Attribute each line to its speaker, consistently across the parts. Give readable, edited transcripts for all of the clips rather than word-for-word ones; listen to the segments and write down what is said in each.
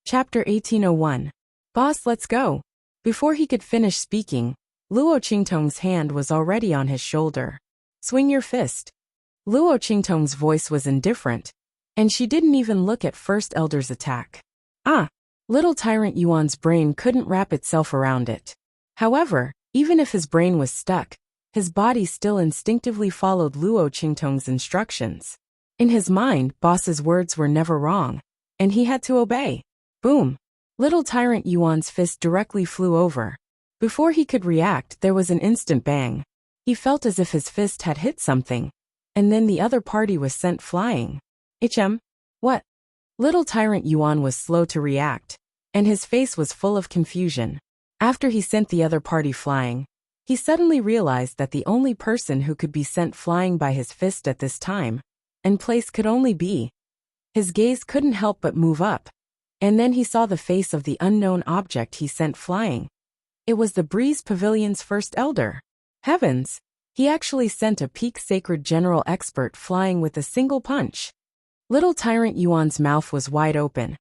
Speaker 1: Chapter 1801. Boss, let's go. Before he could finish speaking, Luo Qingtong's hand was already on his shoulder. Swing your fist. Luo Qingtong's voice was indifferent, and she didn't even look at First Elder's attack. Little Tyrant Yuan's brain couldn't wrap itself around it. However, even if his brain was stuck, his body still instinctively followed Luo Qingtong's instructions. In his mind, Boss's words were never wrong, and he had to obey. Boom! Little Tyrant Yuan's fist directly flew over. Before he could react, there was an instant bang. He felt as if his fist had hit something, and then the other party was sent flying. What? Little Tyrant Yuan was slow to react, and his face was full of confusion. After he sent the other party flying, he suddenly realized that the only person who could be sent flying by his fist at this time and place could only be. His gaze couldn't help but move up, and then he saw the face of the unknown object he sent flying. It was the Breeze Pavilion's First Elder. Heavens! He actually sent a peak sacred general expert flying with a single punch. Little Tyrant Yuan's mouth was wide open,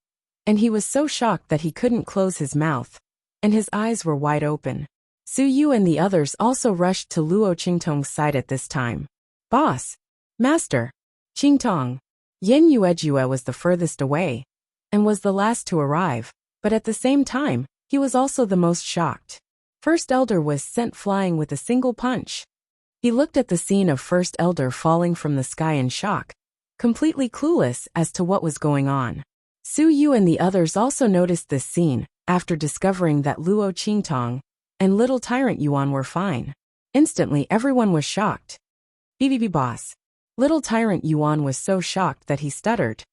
Speaker 1: and he was so shocked that he couldn't close his mouth, and his eyes were wide open. Su Yu and the others also rushed to Luo Qingtong's side at this time. Boss! Master! Qingtong! Yen Yuejue was the furthest away, and was the last to arrive, but at the same time, he was also the most shocked. First Elder was sent flying with a single punch. He looked at the scene of First Elder falling from the sky in shock, completely clueless as to what was going on. Su Yu and the others also noticed this scene, after discovering that Luo Qingtong and Little Tyrant Yuan were fine. Instantly everyone was shocked. BBB boss. Little Tyrant Yuan was so shocked that he stuttered.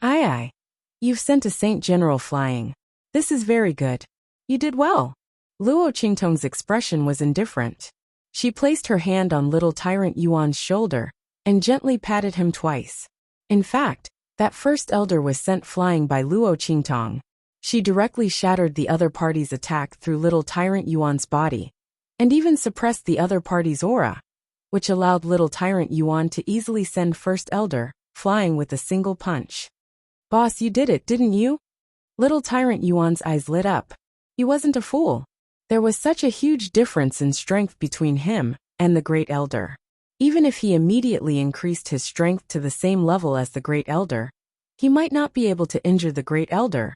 Speaker 1: Aye. You've sent a Saint General flying. This is very good. You did well. Luo Qingtong's expression was indifferent. She placed her hand on Little Tyrant Yuan's shoulder and gently patted him twice. In fact, that First Elder was sent flying by Luo Qingtong. She directly shattered the other party's attack through Little Tyrant Yuan's body, and even suppressed the other party's aura, which allowed Little Tyrant Yuan to easily send First Elder flying with a single punch. Boss, you did it, didn't you? Little Tyrant Yuan's eyes lit up. He wasn't a fool. There was such a huge difference in strength between him and the Great Elder. Even if he immediately increased his strength to the same level as the Great Elder, he might not be able to injure the Great Elder,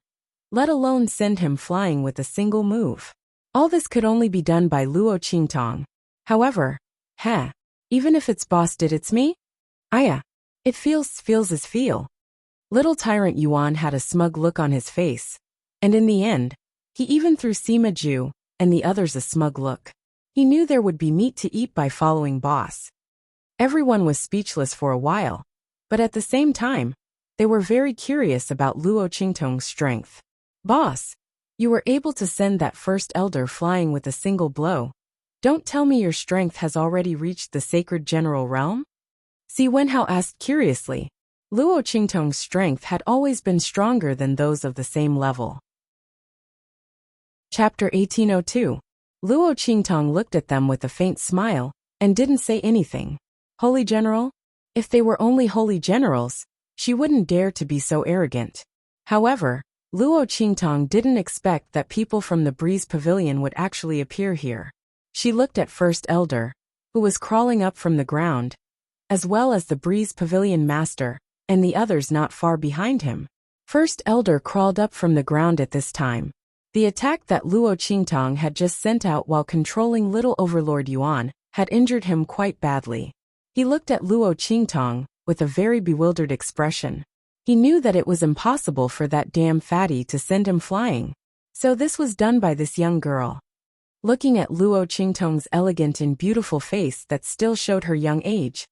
Speaker 1: let alone send him flying with a single move. All this could only be done by Luo Qingtong. However, even if its boss did, it's me? It feels as feel. Little Tyrant Yuan had a smug look on his face, and in the end, he even threw Sima Ju and the others a smug look. He knew there would be meat to eat by following boss. Everyone was speechless for a while, but at the same time, they were very curious about Luo Qingtong's strength. Boss, you were able to send that First Elder flying with a single blow. Don't tell me your strength has already reached the sacred general realm? Si Wenhao asked curiously. Luo Qingtong's strength had always been stronger than those of the same level. Chapter 1802. Luo Qingtong looked at them with a faint smile, and didn't say anything. Holy General? If they were only holy generals, she wouldn't dare to be so arrogant. However, Luo Qingtong didn't expect that people from the Breeze Pavilion would actually appear here. She looked at First Elder, who was crawling up from the ground, as well as the Breeze Pavilion Master, and the others not far behind him. First Elder crawled up from the ground at this time. The attack that Luo Qingtong had just sent out while controlling Little Overlord Yuan had injured him quite badly. He looked at Luo Qingtong with a very bewildered expression. He knew that it was impossible for that damn fatty to send him flying. So this was done by this young girl. Looking at Luo Qingtong's elegant and beautiful face that still showed her young age,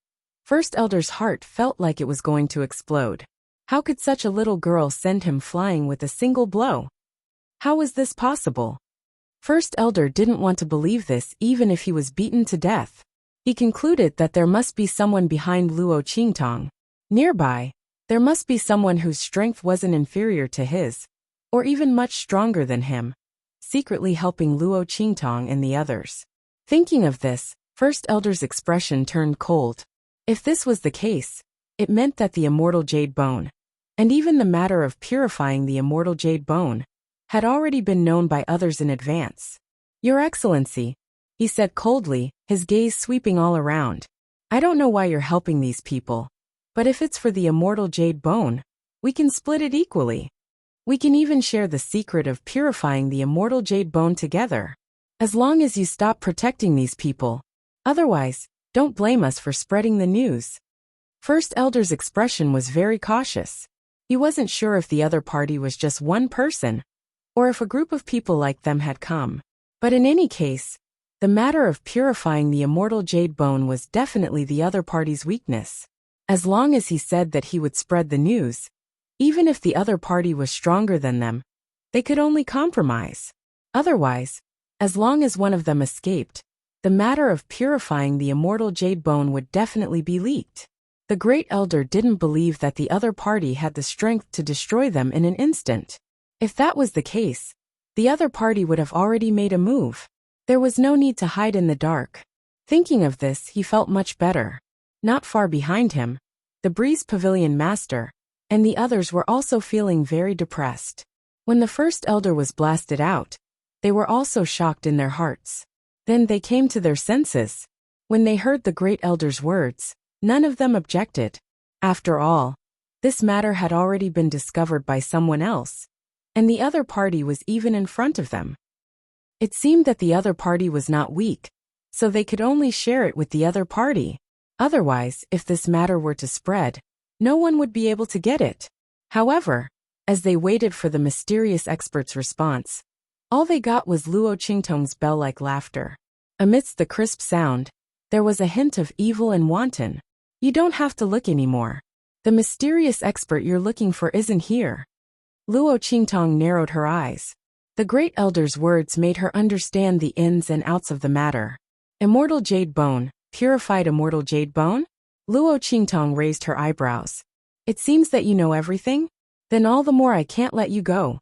Speaker 1: First Elder's heart felt like it was going to explode. How could such a little girl send him flying with a single blow? How was this possible? First Elder didn't want to believe this even if he was beaten to death. He concluded that there must be someone behind Luo Qingtong. Nearby, there must be someone whose strength wasn't inferior to his, or even much stronger than him, secretly helping Luo Qingtong and the others. Thinking of this, First Elder's expression turned cold. If this was the case, it meant that the immortal Jade Bone, and even the matter of purifying the immortal jade bone had already been known by others in advance. "Your Excellency," he said coldly, his gaze sweeping all around. "I don't know why you're helping these people, but if it's for the immortal jade bone, we can split it equally. We can even share the secret of purifying the immortal jade bone together. As long as you stop protecting these people. Otherwise, don't blame us for spreading the news." First Elder's expression was very cautious. He wasn't sure if the other party was just one person, or if a group of people like them had come. But in any case, the matter of purifying the immortal jade bone was definitely the other party's weakness. As long as he said that he would spread the news, even if the other party was stronger than them, they could only compromise. Otherwise, as long as one of them escaped, the matter of purifying the immortal jade bone would definitely be leaked. The Great Elder didn't believe that the other party had the strength to destroy them in an instant. If that was the case, the other party would have already made a move. There was no need to hide in the dark. Thinking of this, he felt much better. Not far behind him, the Breeze Pavilion Master and the others were also feeling very depressed. When the First Elder was blasted out, they were also shocked in their hearts. Then they came to their senses. When they heard the Great Elder's words, none of them objected. After all, this matter had already been discovered by someone else, and the other party was even in front of them. It seemed that the other party was not weak, so they could only share it with the other party. Otherwise, if this matter were to spread, no one would be able to get it. However, as they waited for the mysterious expert's response, all they got was Luo Qingtong's bell-like laughter. Amidst the crisp sound, there was a hint of evil and wanton. "You don't have to look anymore. The mysterious expert you're looking for isn't here." Luo Qingtong narrowed her eyes. The Great Elder's words made her understand the ins and outs of the matter. Immortal jade bone, purified immortal jade bone? Luo Qingtong raised her eyebrows. "It seems that you know everything? Then all the more I can't let you go.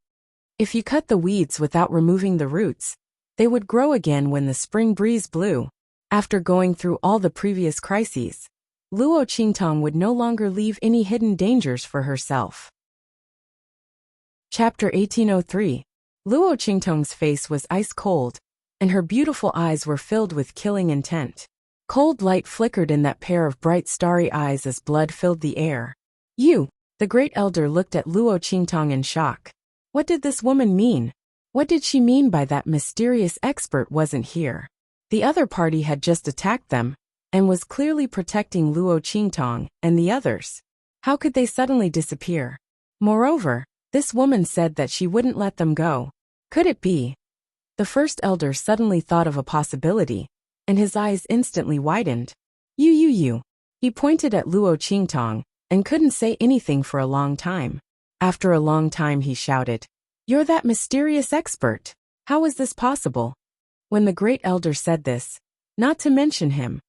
Speaker 1: If you cut the weeds without removing the roots, they would grow again when the spring breeze blew." After going through all the previous crises, Luo Qingtong would no longer leave any hidden dangers for herself. Chapter 1803. Luo Qingtong's face was ice cold, and her beautiful eyes were filled with killing intent. Cold light flickered in that pair of bright starry eyes as blood filled the air. "You!" The Great Elder looked at Luo Qingtong in shock. What did this woman mean? What did she mean by that mysterious expert wasn't here? The other party had just attacked them, and was clearly protecting Luo Qingtong and the others. How could they suddenly disappear? Moreover, this woman said that she wouldn't let them go. Could it be? The First Elder suddenly thought of a possibility, and his eyes instantly widened. You. He pointed at Luo Qingtong, and couldn't say anything for a long time. After a long time he shouted, "You're that mysterious expert. How is this possible?" When the Great Elder said this, not to mention him,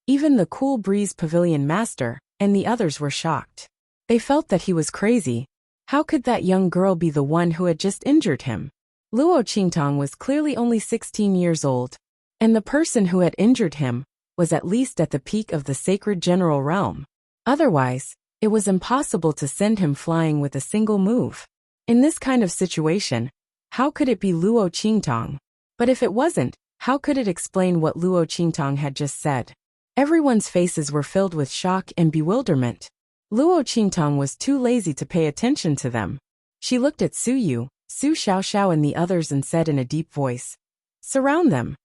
Speaker 1: even the Cool Breeze Pavilion Master and the others were shocked. They felt that he was crazy. How could that young girl be the one who had just injured him? Luo Qingtong was clearly only 16 years old, and the person who had injured him was at least at the peak of the sacred general realm. Otherwise, it was impossible to send him flying with a single move. In this kind of situation, how could it be Luo Qingtong? But if it wasn't, how could it explain what Luo Qingtong had just said? Everyone's faces were filled with shock and bewilderment. Luo Qingtong was too lazy to pay attention to them. She looked at Su Yu, Su Xiaoxiao and the others and said in a deep voice, "Surround them.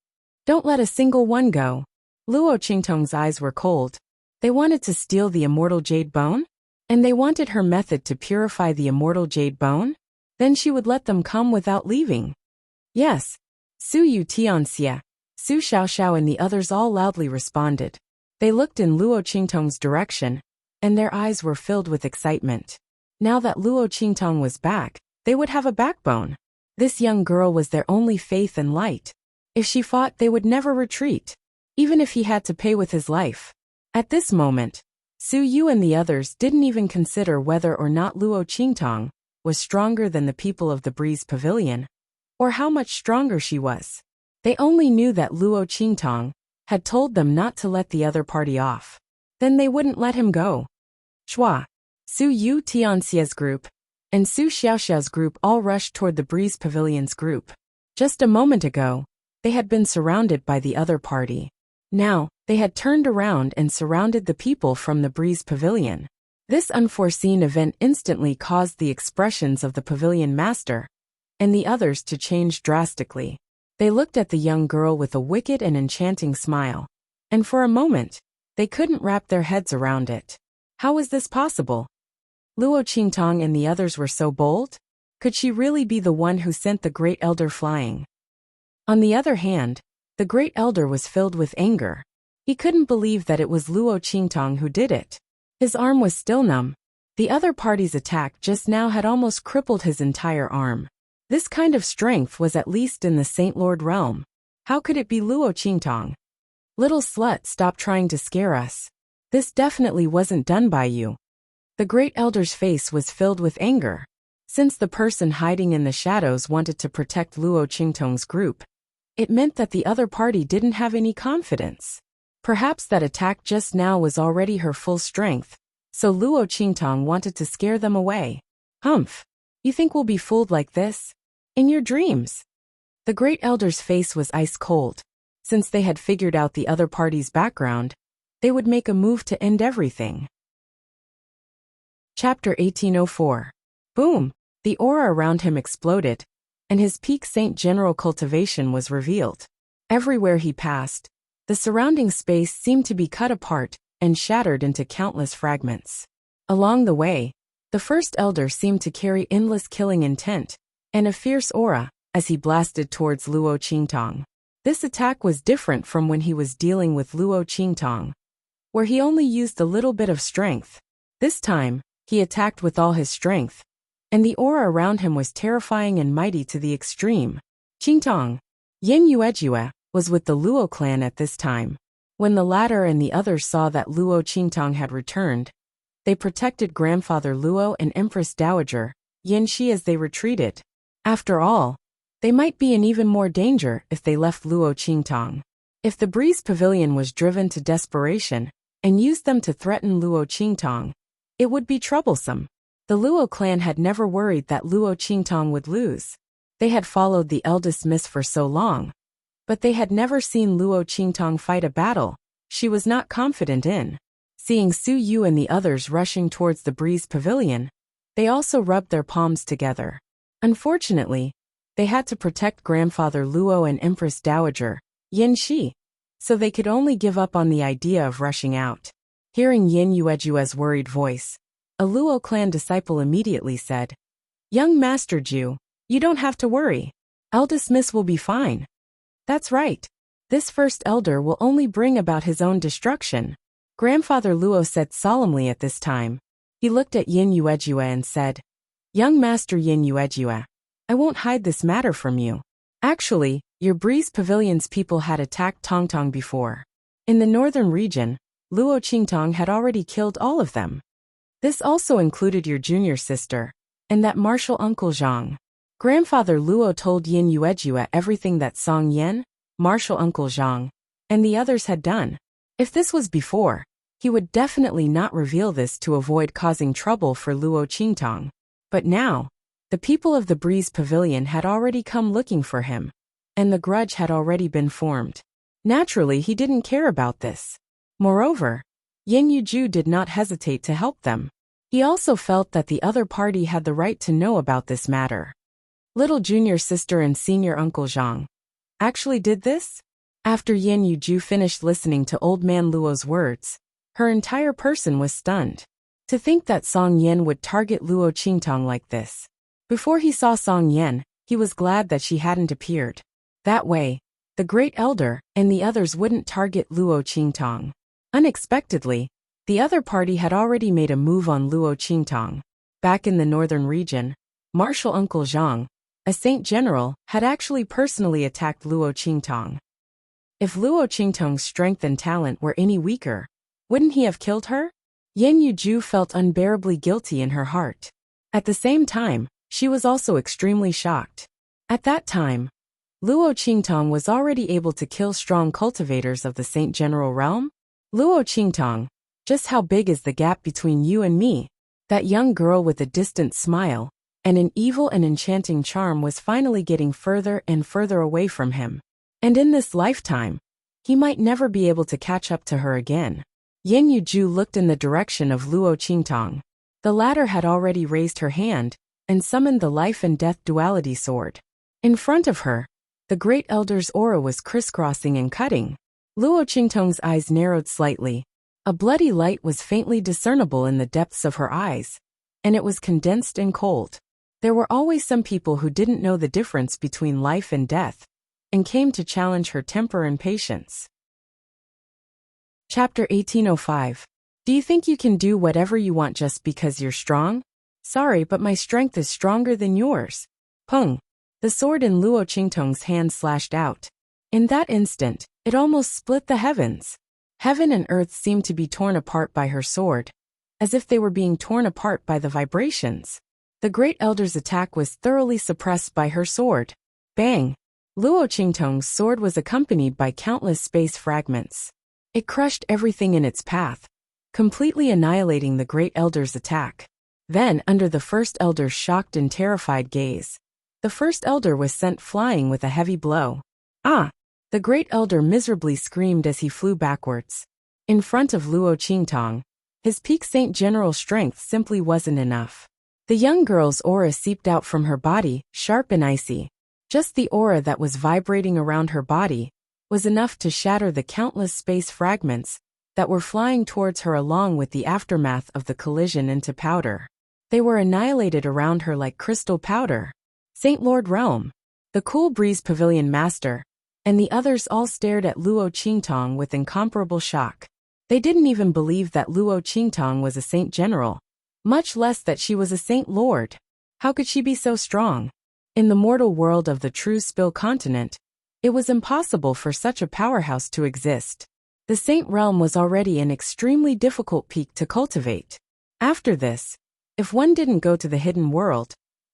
Speaker 1: Don't let a single one go." Luo Qingtong's eyes were cold. They wanted to steal the immortal jade bone? And they wanted her method to purify the immortal jade bone? Then she would let them come without leaving. Yes. Su Yu Tianxia, Su Xiaoxiao and the others all loudly responded. They looked in Luo Qingtong's direction, and their eyes were filled with excitement. Now that Luo Qingtong was back, they would have a backbone. This young girl was their only faith and light. If she fought, they would never retreat, even if he had to pay with his life. At this moment, Su Yu and the others didn't even consider whether or not Luo Qingtong was stronger than the people of the Breeze Pavilion, or how much stronger she was. They only knew that Luo Qingtong had told them not to let the other party off. Then they wouldn't let him go. Shua. Su Yu Tianxia's group and Su Xiaoxiao's group all rushed toward the Breeze Pavilion's group. Just a moment ago, they had been surrounded by the other party. Now, they had turned around and surrounded the people from the Breeze Pavilion. This unforeseen event instantly caused the expressions of the pavilion master and the others to change drastically. They looked at the young girl with a wicked and enchanting smile, and for a moment, they couldn't wrap their heads around it. How was this possible? Luo Qingtong and the others were so bold? Could she really be the one who sent the Great Elder flying? On the other hand, the Great Elder was filled with anger. He couldn't believe that it was Luo Qingtong who did it. His arm was still numb. The other party's attack just now had almost crippled his entire arm. This kind of strength was at least in the Saint Lord realm. How could it be Luo Qingtong? Little slut, stop trying to scare us. This definitely wasn't done by you. The Great Elder's face was filled with anger. Since the person hiding in the shadows wanted to protect Luo Qingtong's group, it meant that the other party didn't have any confidence. Perhaps that attack just now was already her full strength, so Luo Qingtong wanted to scare them away. Humph! You think we'll be fooled like this? In your dreams. The Great Elder's face was ice cold. Since they had figured out the other party's background, they would make a move to end everything. Chapter 1804. Boom! The aura around him exploded, and his peak Saint General cultivation was revealed. Everywhere he passed, the surrounding space seemed to be cut apart and shattered into countless fragments. Along the way, the first elder seemed to carry endless killing intent and a fierce aura as he blasted towards Luo Qingtong. This attack was different from when he was dealing with Luo Qingtong, where he only used a little bit of strength. This time, he attacked with all his strength, and the aura around him was terrifying and mighty to the extreme. Qingtong, Yin Yuejue, was with the Luo clan at this time. When the latter and the others saw that Luo Qingtong had returned, they protected Grandfather Luo and Empress Dowager Yin Shi as they retreated. After all, they might be in even more danger if they left Luo Qingtong. If the Breeze Pavilion was driven to desperation and used them to threaten Luo Qingtong, it would be troublesome. The Luo clan had never worried that Luo Qingtong would lose. They had followed the eldest miss for so long, but they had never seen Luo Qingtong fight a battle she was not confident in. Seeing Su Yu and the others rushing towards the Breeze Pavilion, they also rubbed their palms together. Unfortunately, they had to protect Grandfather Luo and Empress Dowager Yin Shi, so they could only give up on the idea of rushing out. Hearing Yin Yuejue's worried voice, a Luo clan disciple immediately said, "Young Master Ju, you don't have to worry. Eldest Miss will be fine." That's right. This first elder will only bring about his own destruction, Grandfather Luo said solemnly at this time. He looked at Yin Yuejue and said, "Young Master Yin Yuejue, I won't hide this matter from you. Actually, your Breeze Pavilion's people had attacked Tongtong before. In the northern region, Luo Qingtong had already killed all of them. This also included your junior sister, and that martial uncle Zhang." Grandfather Luo told Yin Yuejue everything that Song Yen, martial uncle Zhang, and the others had done. If this was before, he would definitely not reveal this to avoid causing trouble for Luo Qingtong. But now, the people of the Breeze Pavilion had already come looking for him, and the grudge had already been formed. Naturally, he didn't care about this. Moreover, Yin Yuju did not hesitate to help them. He also felt that the other party had the right to know about this matter. Little junior sister and senior uncle Zhang actually did this? After Yin Yuju finished listening to old man Luo's words, her entire person was stunned. To think that Song Yen would target Luo Qingtong like this. Before he saw Song Yen, he was glad that she hadn't appeared. That way, the Great Elder and the others wouldn't target Luo Qingtong. Unexpectedly, the other party had already made a move on Luo Qingtong. Back in the northern region, Martial Uncle Zhang, a Saint General, had actually personally attacked Luo Qingtong. If Luo Qingtong's strength and talent were any weaker, wouldn't he have killed her? Yin Yuju felt unbearably guilty in her heart. At the same time, she was also extremely shocked. At that time, Luo Qingtong was already able to kill strong cultivators of the Saint General realm. Luo Qingtong, just how big is the gap between you and me? That young girl with a distant smile and an evil and enchanting charm was finally getting further and further away from him. And in this lifetime, he might never be able to catch up to her again. Yang Yuju looked in the direction of Luo Qingtong. The latter had already raised her hand and summoned the life and death duality sword. In front of her, the great elder's aura was crisscrossing and cutting. Luo Qingtong's eyes narrowed slightly. A bloody light was faintly discernible in the depths of her eyes, and it was condensed and cold. There were always some people who didn't know the difference between life and death, and came to challenge her temper and patience. Chapter 1805. Do you think you can do whatever you want just because you're strong? Sorry, but my strength is stronger than yours. Peng. The sword in Luo Qingtong's hand slashed out. In that instant, it almost split the heavens. Heaven and earth seemed to be torn apart by her sword, as if they were being torn apart by the vibrations. The great elder's attack was thoroughly suppressed by her sword. Bang! Luo Qingtong's sword was accompanied by countless space fragments. It crushed everything in its path, completely annihilating the great elder's attack. Then, under the first elder's shocked and terrified gaze, the first elder was sent flying with a heavy blow. Ah! The great elder miserably screamed as he flew backwards. In front of Luo Qingtong, his peak Saint General strength simply wasn't enough. The young girl's aura seeped out from her body, sharp and icy. Just the aura that was vibrating around her body was enough to shatter the countless space fragments that were flying towards her along with the aftermath of the collision into powder. They were annihilated around her like crystal powder. Saint Lord Realm, the Cool Breeze Pavilion Master, and the others all stared at Luo Qingtong with incomparable shock. They didn't even believe that Luo Qingtong was a Saint General, much less that she was a Saint Lord. How could she be so strong? In the mortal world of the True Spill continent, it was impossible for such a powerhouse to exist. The Saint Realm was already an extremely difficult peak to cultivate. After this, if one didn't go to the hidden world,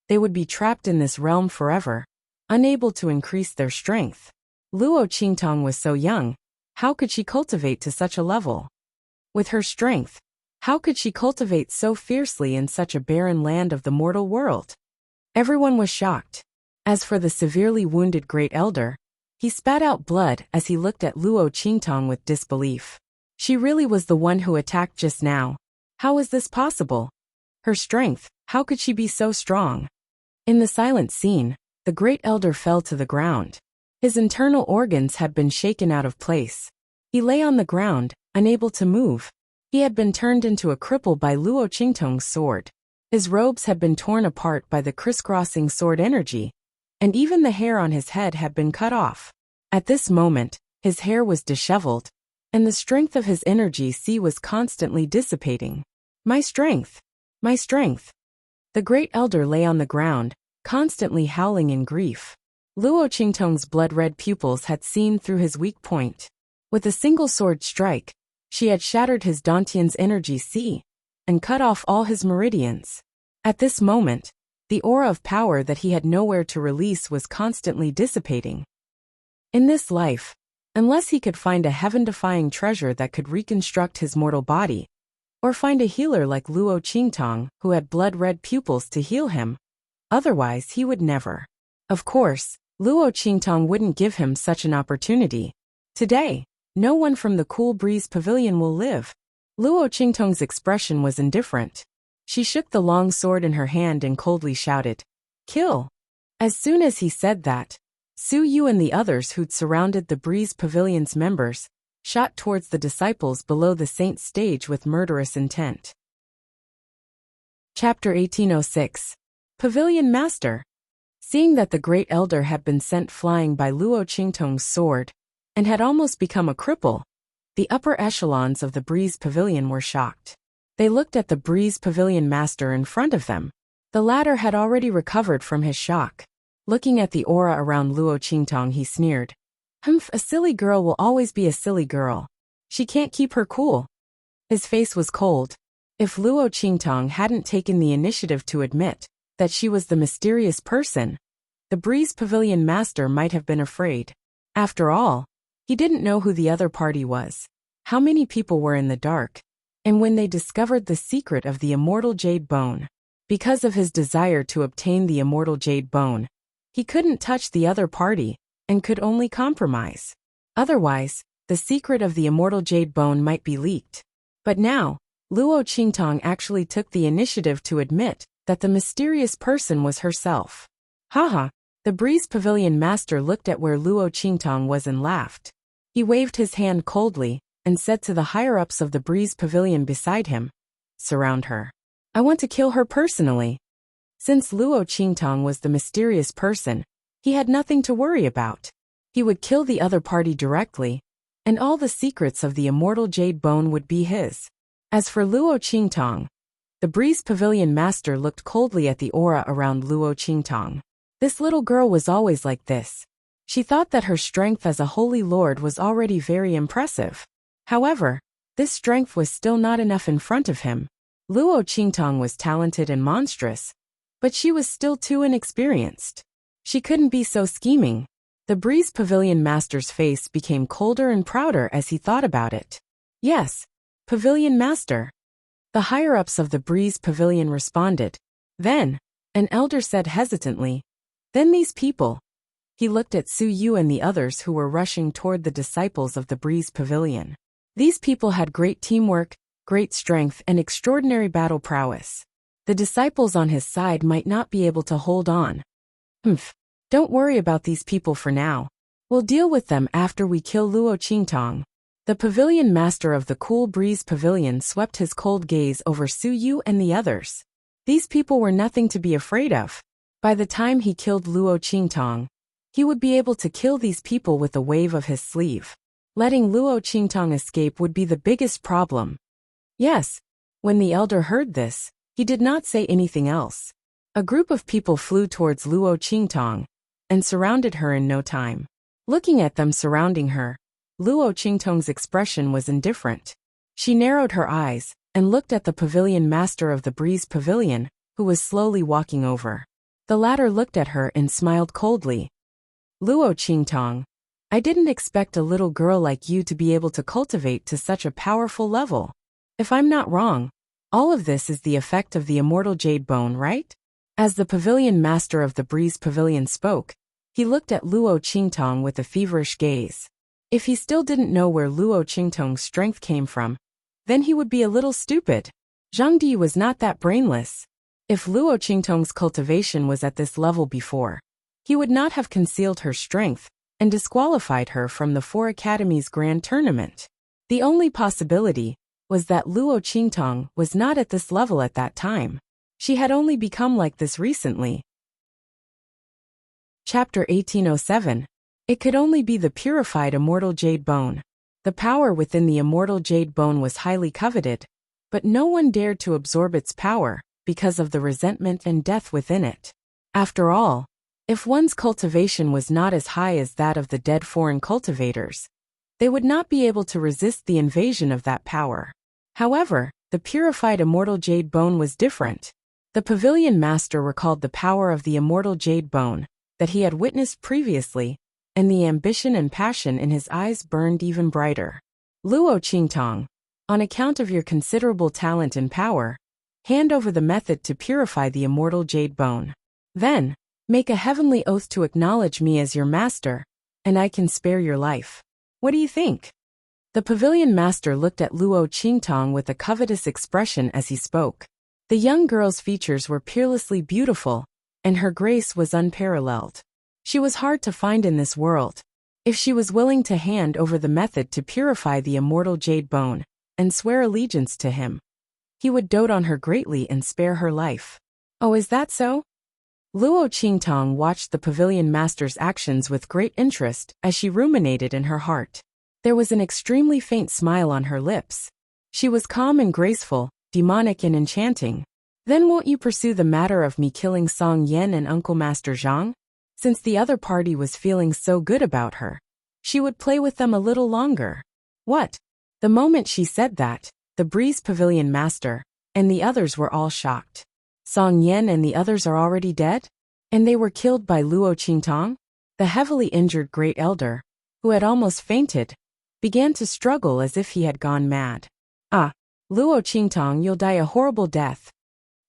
Speaker 1: they would be trapped in this realm forever, unable to increase their strength. Luo Qingtong was so young, how could she cultivate to such a level? With her strength, how could she cultivate so fiercely in such a barren land of the mortal world? Everyone was shocked. As for the severely wounded great elder, he spat out blood as he looked at Luo Qingtong with disbelief. She really was the one who attacked just now. How was this possible? Her strength, how could she be so strong? In the silent scene, the great elder fell to the ground. His internal organs had been shaken out of place. He lay on the ground, unable to move. He had been turned into a cripple by Luo Qingtong's sword. His robes had been torn apart by the crisscrossing sword energy, and even the hair on his head had been cut off. At this moment, his hair was disheveled, and the strength of his energy sea was constantly dissipating. My strength! My strength! The great elder lay on the ground, constantly howling in grief. Luo Qingtong's blood-red pupils had seen through his weak point. With a single sword strike, she had shattered his Dantian's energy sea, and cut off all his meridians. At this moment, the aura of power that he had nowhere to release was constantly dissipating. In this life, unless he could find a heaven-defying treasure that could reconstruct his mortal body, or find a healer like Luo Qingtong who had blood-red pupils to heal him, otherwise he would never. Of course, Luo Qingtong wouldn't give him such an opportunity. Today, no one from the Cool Breeze Pavilion will live. Luo Qingtong's expression was indifferent. She shook the long sword in her hand and coldly shouted, "Kill!" As soon as he said that, Su Yu and the others who'd surrounded the Breeze Pavilion's members shot towards the disciples below the saint's stage with murderous intent. Chapter 1806. Pavilion Master. Seeing that the great elder had been sent flying by Luo Qingtong's sword, and had almost become a cripple, the upper echelons of the Breeze Pavilion were shocked. They looked at the Breeze Pavilion Master in front of them. The latter had already recovered from his shock. Looking at the aura around Luo Qingtong, he sneered. "Humph, a silly girl will always be a silly girl. She can't keep her cool." His face was cold. If Luo Qingtong hadn't taken the initiative to admit that she was the mysterious person, the Breeze Pavilion Master might have been afraid. After all, he didn't know who the other party was. How many people were in the dark? and when they discovered the secret of the immortal jade bone. Because of his desire to obtain the immortal jade bone, he couldn't touch the other party, and could only compromise. Otherwise, the secret of the immortal jade bone might be leaked. But now, Luo Qingtong actually took the initiative to admit that the mysterious person was herself. Haha, the Breeze Pavilion master looked at where Luo Qingtong was and laughed. He waved his hand coldly, and said to the higher-ups of the Breeze Pavilion beside him, "Surround her. I want to kill her personally." Since Luo Qingtong was the mysterious person, he had nothing to worry about. He would kill the other party directly, and all the secrets of the immortal jade bone would be his. As for Luo Qingtong, the Breeze Pavilion master looked coldly at the aura around Luo Qingtong. This little girl was always like this. She thought that her strength as a holy lord was already very impressive. However, this strength was still not enough in front of him. Luo Qingtong was talented and monstrous, but she was still too inexperienced. She couldn't be so scheming. The Breeze Pavilion master's face became colder and prouder as he thought about it. "Yes, Pavilion Master." The higher-ups of the Breeze Pavilion responded. Then, an elder said hesitantly, "Then these people." He looked at Su Yu and the others who were rushing toward the disciples of the Breeze Pavilion. These people had great teamwork, great strength, and extraordinary battle prowess. The disciples on his side might not be able to hold on. Don't worry about these people for now. We'll deal with them after we kill Luo Qingtong." The pavilion master of the Cool Breeze Pavilion swept his cold gaze over Su Yu and the others. These people were nothing to be afraid of. By the time he killed Luo Qingtong, he would be able to kill these people with a wave of his sleeve. Letting Luo Qingtong escape would be the biggest problem. Yes, when the elder heard this, he did not say anything else. A group of people flew towards Luo Qingtong and surrounded her in no time. Looking at them surrounding her, Luo Qingtong's expression was indifferent. She narrowed her eyes and looked at the pavilion master of the Breeze Pavilion, who was slowly walking over. The latter looked at her and smiled coldly. "Luo Qingtong, I didn't expect a little girl like you to be able to cultivate to such a powerful level. If I'm not wrong, all of this is the effect of the immortal jade bone, right?" As the pavilion master of the Breeze Pavilion spoke, he looked at Luo Qingtong with a feverish gaze. If he still didn't know where Luo Qingtong's strength came from, then he would be a little stupid. Zhang Di was not that brainless. If Luo Qingtong's cultivation was at this level before, he would not have concealed her strength and disqualified her from the Four Academies Grand Tournament. The only possibility was that Luo Qingtong was not at this level at that time. She had only become like this recently. Chapter 1807. It could only be the purified immortal jade bone. The power within the immortal jade bone was highly coveted, but no one dared to absorb its power because of the resentment and death within it. After all, if one's cultivation was not as high as that of the dead foreign cultivators, they would not be able to resist the invasion of that power. However, the purified immortal jade bone was different. The pavilion master recalled the power of the immortal jade bone that he had witnessed previously, and the ambition and passion in his eyes burned even brighter. "Luo Qingtong, on account of your considerable talent and power, hand over the method to purify the immortal jade bone. Then, make a heavenly oath to acknowledge me as your master, and I can spare your life. What do you think?" The pavilion master looked at Luo Qingtong with a covetous expression as he spoke. The young girl's features were peerlessly beautiful, and her grace was unparalleled. She was hard to find in this world. If she was willing to hand over the method to purify the immortal jade bone and swear allegiance to him, he would dote on her greatly and spare her life. "Oh, is that so?" Luo Qingtong watched the pavilion master's actions with great interest as she ruminated in her heart. There was an extremely faint smile on her lips. She was calm and graceful, demonic and enchanting. "Then won't you pursue the matter of me killing Song Yan and Uncle Master Zhang? Since the other party was feeling so good about her, she would play with them a little longer." What? The moment she said that, the Breeze Pavilion master and the others were all shocked. Song Yan and the others are already dead? And they were killed by Luo Qingtong? The heavily injured great elder, who had almost fainted, began to struggle as if he had gone mad. Luo Qingtong, you'll die a horrible death.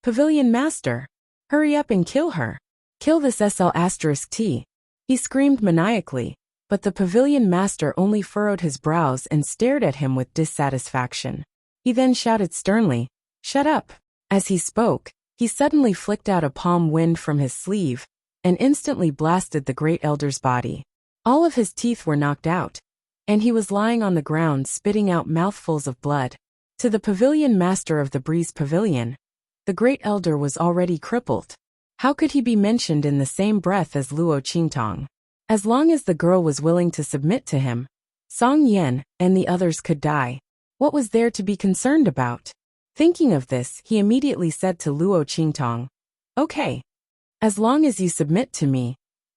Speaker 1: Pavilion Master! Hurry up and kill her. Kill this SL*T. He screamed maniacally, but the Pavilion Master only furrowed his brows and stared at him with dissatisfaction. He then shouted sternly, "Shut up!" As he spoke, he suddenly flicked out a palm wind from his sleeve and instantly blasted the Great Elder's body. All of his teeth were knocked out, and he was lying on the ground spitting out mouthfuls of blood. To the Pavilion Master of the Breeze Pavilion, the Great Elder was already crippled. How could he be mentioned in the same breath as Luo Qingtong? As long as the girl was willing to submit to him, Song Yan and the others could die. What was there to be concerned about? Thinking of this, he immediately said to Luo Qingtong, "Okay. As long as you submit to me,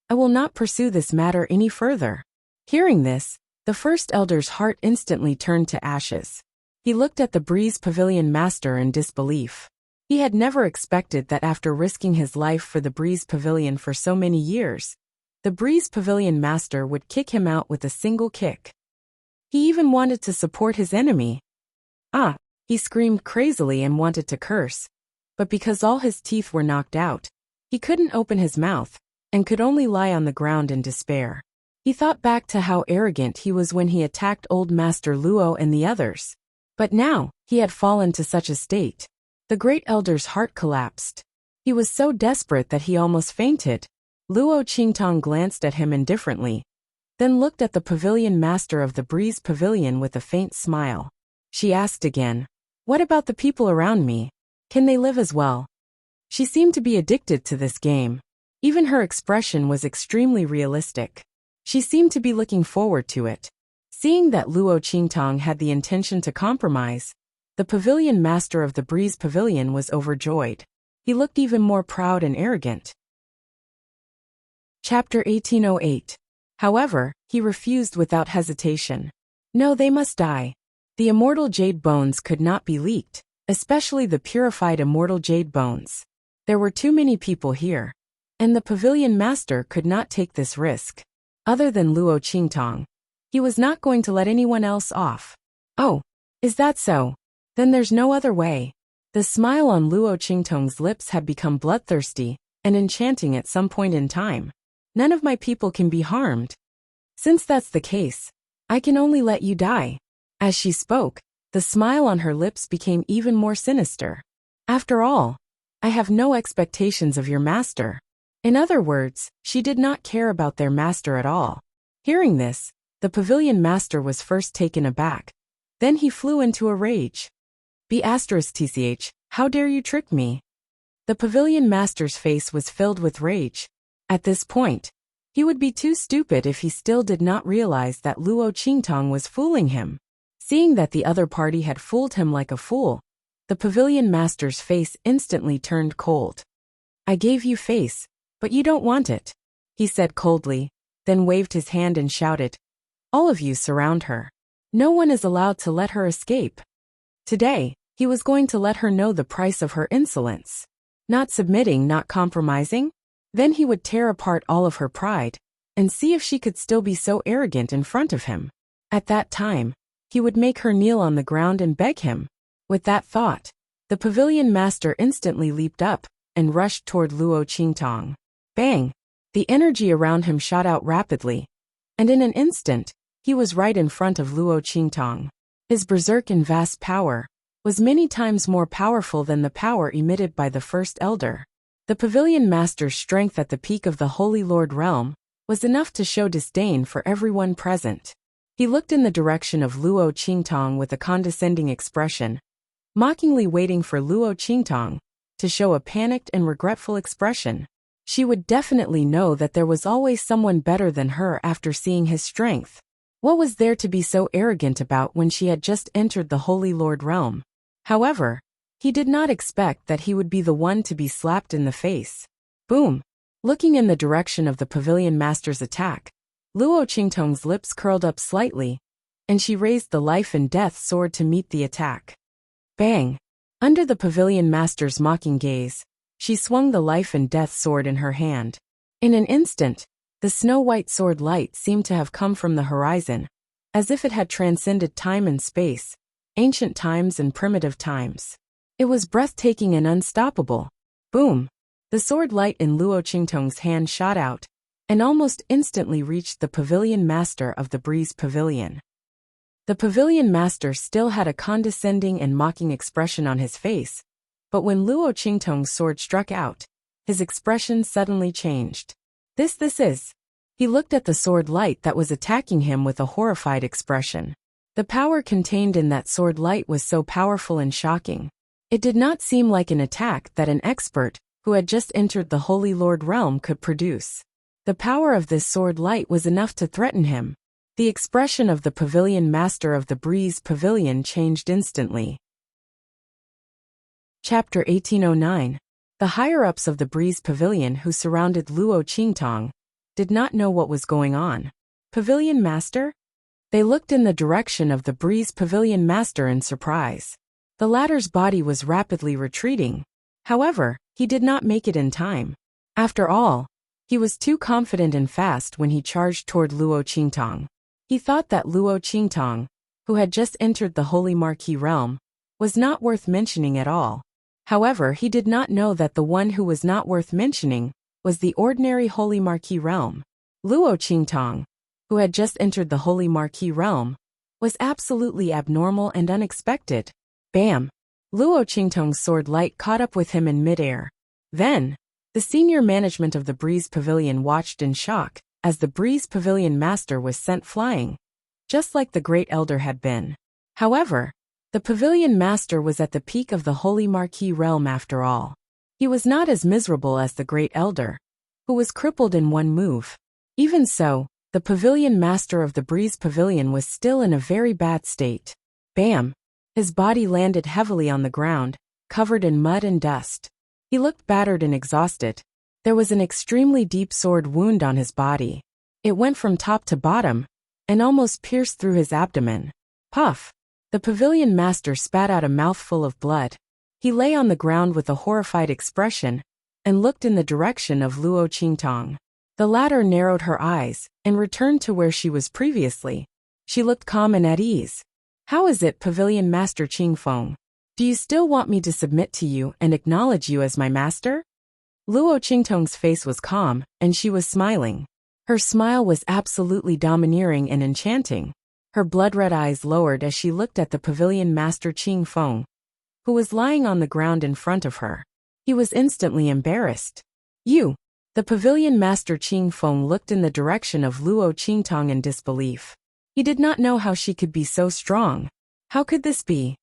Speaker 1: I will not pursue this matter any further." Hearing this, the first elder's heart instantly turned to ashes. He looked at the Breeze Pavilion Master in disbelief. He had never expected that after risking his life for the Breeze Pavilion for so many years, the Breeze Pavilion Master would kick him out with a single kick. He even wanted to support his enemy. "Ah!" He screamed crazily and wanted to curse, but because all his teeth were knocked out, he couldn't open his mouth and could only lie on the ground in despair. He thought back to how arrogant he was when he attacked old Master Luo and the others. But now, he had fallen to such a state. The Great Elder's heart collapsed. He was so desperate that he almost fainted. Luo Qingtong glanced at him indifferently, then looked at the Pavilion Master of the Breeze Pavilion with a faint smile. She asked again, "What about the people around me? Can they live as well?" She seemed to be addicted to this game. Even her expression was extremely realistic. She seemed to be looking forward to it. Seeing that Luo Qingtong had the intention to compromise, the Pavilion Master of the Breeze Pavilion was overjoyed. He looked even more proud and arrogant. Chapter 1808. However, he refused without hesitation. No, they must die. The immortal jade bones could not be leaked, especially the purified immortal jade bones. There were too many people here, and the Pavilion Master could not take this risk. Other than Luo Qingtong, he was not going to let anyone else off. "Oh, is that so? Then there's no other way." The smile on Luo Qingtong's lips had become bloodthirsty and enchanting at some point in time. "None of my people can be harmed. Since that's the case, I can only let you die." As she spoke, the smile on her lips became even more sinister. "After all, I have no expectations of your master." In other words, she did not care about their master at all. Hearing this, the Pavilion Master was first taken aback. Then he flew into a rage. "B***tch, how dare you trick me?" The Pavilion Master's face was filled with rage. At this point, he would be too stupid if he still did not realize that Luo Qingtong was fooling him. Seeing that the other party had fooled him like a fool, the Pavilion Master's face instantly turned cold. "I gave you face, but you don't want it," he said coldly, then waved his hand and shouted, "All of you surround her. No one is allowed to let her escape." Today, he was going to let her know the price of her insolence. Not submitting, not compromising? Then he would tear apart all of her pride, and see if she could still be so arrogant in front of him. At that time, he would make her kneel on the ground and beg him. With that thought, the Pavilion Master instantly leaped up and rushed toward Luo Qingtong. Bang! The energy around him shot out rapidly, and in an instant, he was right in front of Luo Qingtong. His berserk and vast power was many times more powerful than the power emitted by the First Elder. The Pavilion Master's strength at the peak of the Holy Lord realm was enough to show disdain for everyone present. He looked in the direction of Luo Qingtong with a condescending expression, mockingly waiting for Luo Qingtong to show a panicked and regretful expression. She would definitely know that there was always someone better than her after seeing his strength. What was there to be so arrogant about when she had just entered the Holy Lord realm? However, he did not expect that he would be the one to be slapped in the face. Boom! Looking in the direction of the Pavilion Master's attack, Luo Qingtong's lips curled up slightly, and she raised the life and death sword to meet the attack. Bang! Under the Pavilion Master's mocking gaze, she swung the life and death sword in her hand. In an instant, the snow-white sword light seemed to have come from the horizon, as if it had transcended time and space, ancient times and primitive times. It was breathtaking and unstoppable. Boom! The sword light in Luo Qingtong's hand shot out, and almost instantly reached the pavilion master of the Breeze Pavilion. The pavilion master still had a condescending and mocking expression on his face, but when Luo Qingtong's sword struck out, his expression suddenly changed. This is. He looked at the sword light that was attacking him with a horrified expression. The power contained in that sword light was so powerful and shocking. It did not seem like an attack that an expert, who had just entered the Holy Lord realm, could produce. The power of this sword light was enough to threaten him. The expression of the pavilion master of the Breeze Pavilion changed instantly. Chapter 1809. The higher-ups of the Breeze Pavilion who surrounded Luo Qingtong did not know what was going on. Pavilion Master? They looked in the direction of the Breeze Pavilion Master in surprise. The latter's body was rapidly retreating. However, he did not make it in time. After all, he was too confident and fast when he charged toward Luo Qingtong. He thought that Luo Qingtong, who had just entered the Holy Marquis realm, was not worth mentioning at all. However, he did not know that the one who was not worth mentioning was the ordinary Holy Marquis realm. Luo Qingtong, who had just entered the Holy Marquis realm, was absolutely abnormal and unexpected. Bam! Luo Qingtong's sword light caught up with him in midair. Then, the senior management of the Breeze Pavilion watched in shock as the Breeze Pavilion master was sent flying, just like the Great Elder had been. However, the Pavilion master was at the peak of the Holy Marquis realm after all. He was not as miserable as the Great Elder, who was crippled in one move. Even so, the Pavilion master of the Breeze Pavilion was still in a very bad state. Bam! His body landed heavily on the ground, covered in mud and dust. He looked battered and exhausted. There was an extremely deep sword wound on his body. It went from top to bottom, and almost pierced through his abdomen. Puff! The Pavilion master spat out a mouthful of blood. He lay on the ground with a horrified expression, and looked in the direction of Luo Qingtong. The latter narrowed her eyes, and returned to where she was previously. She looked calm and at ease. How is it, Pavilion Master Qingfeng? Do you still want me to submit to you and acknowledge you as my master? Luo Qingtong's face was calm, and she was smiling. Her smile was absolutely domineering and enchanting. Her blood-red eyes lowered as she looked at the Pavilion Master Qingfeng, who was lying on the ground in front of her. He was instantly embarrassed. You! The Pavilion Master Qingfeng looked in the direction of Luo Qingtong in disbelief. He did not know how she could be so strong. How could this be?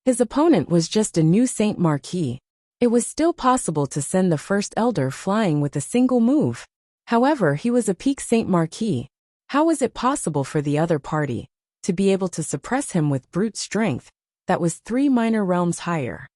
Speaker 1: His opponent was just a new Saint Marquis. It was still possible to send the First Elder flying with a single move. However, he was a peak Saint Marquis. How was it possible for the other party to be able to suppress him with brute strength that was 3 minor realms higher?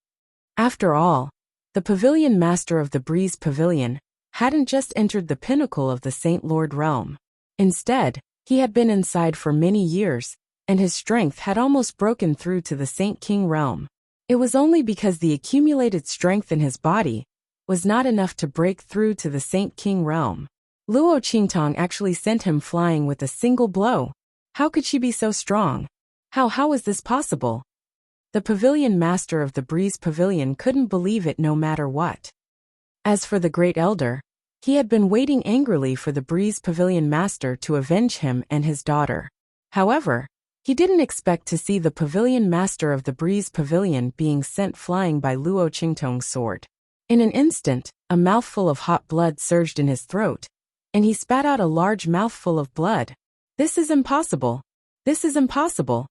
Speaker 1: After all, the Pavilion Master of the Breeze Pavilion hadn't just entered the pinnacle of the Saint Lord realm. Instead, he had been inside for many years, and his strength had almost broken through to the Saint King realm. It was only because the accumulated strength in his body was not enough to break through to the Saint King realm. Luo Qingtong actually sent him flying with a single blow. How could she be so strong? How was this possible? The Pavilion Master of the Breeze Pavilion couldn't believe it no matter what. As for the Great Elder, he had been waiting angrily for the Breeze Pavilion Master to avenge him and his daughter. However, he didn't expect to see the Pavilion Master of the Breeze Pavilion being sent flying by Luo Qingtong's sword. In an instant, a mouthful of hot blood surged in his throat, and he spat out a large mouthful of blood. This is impossible. This is impossible.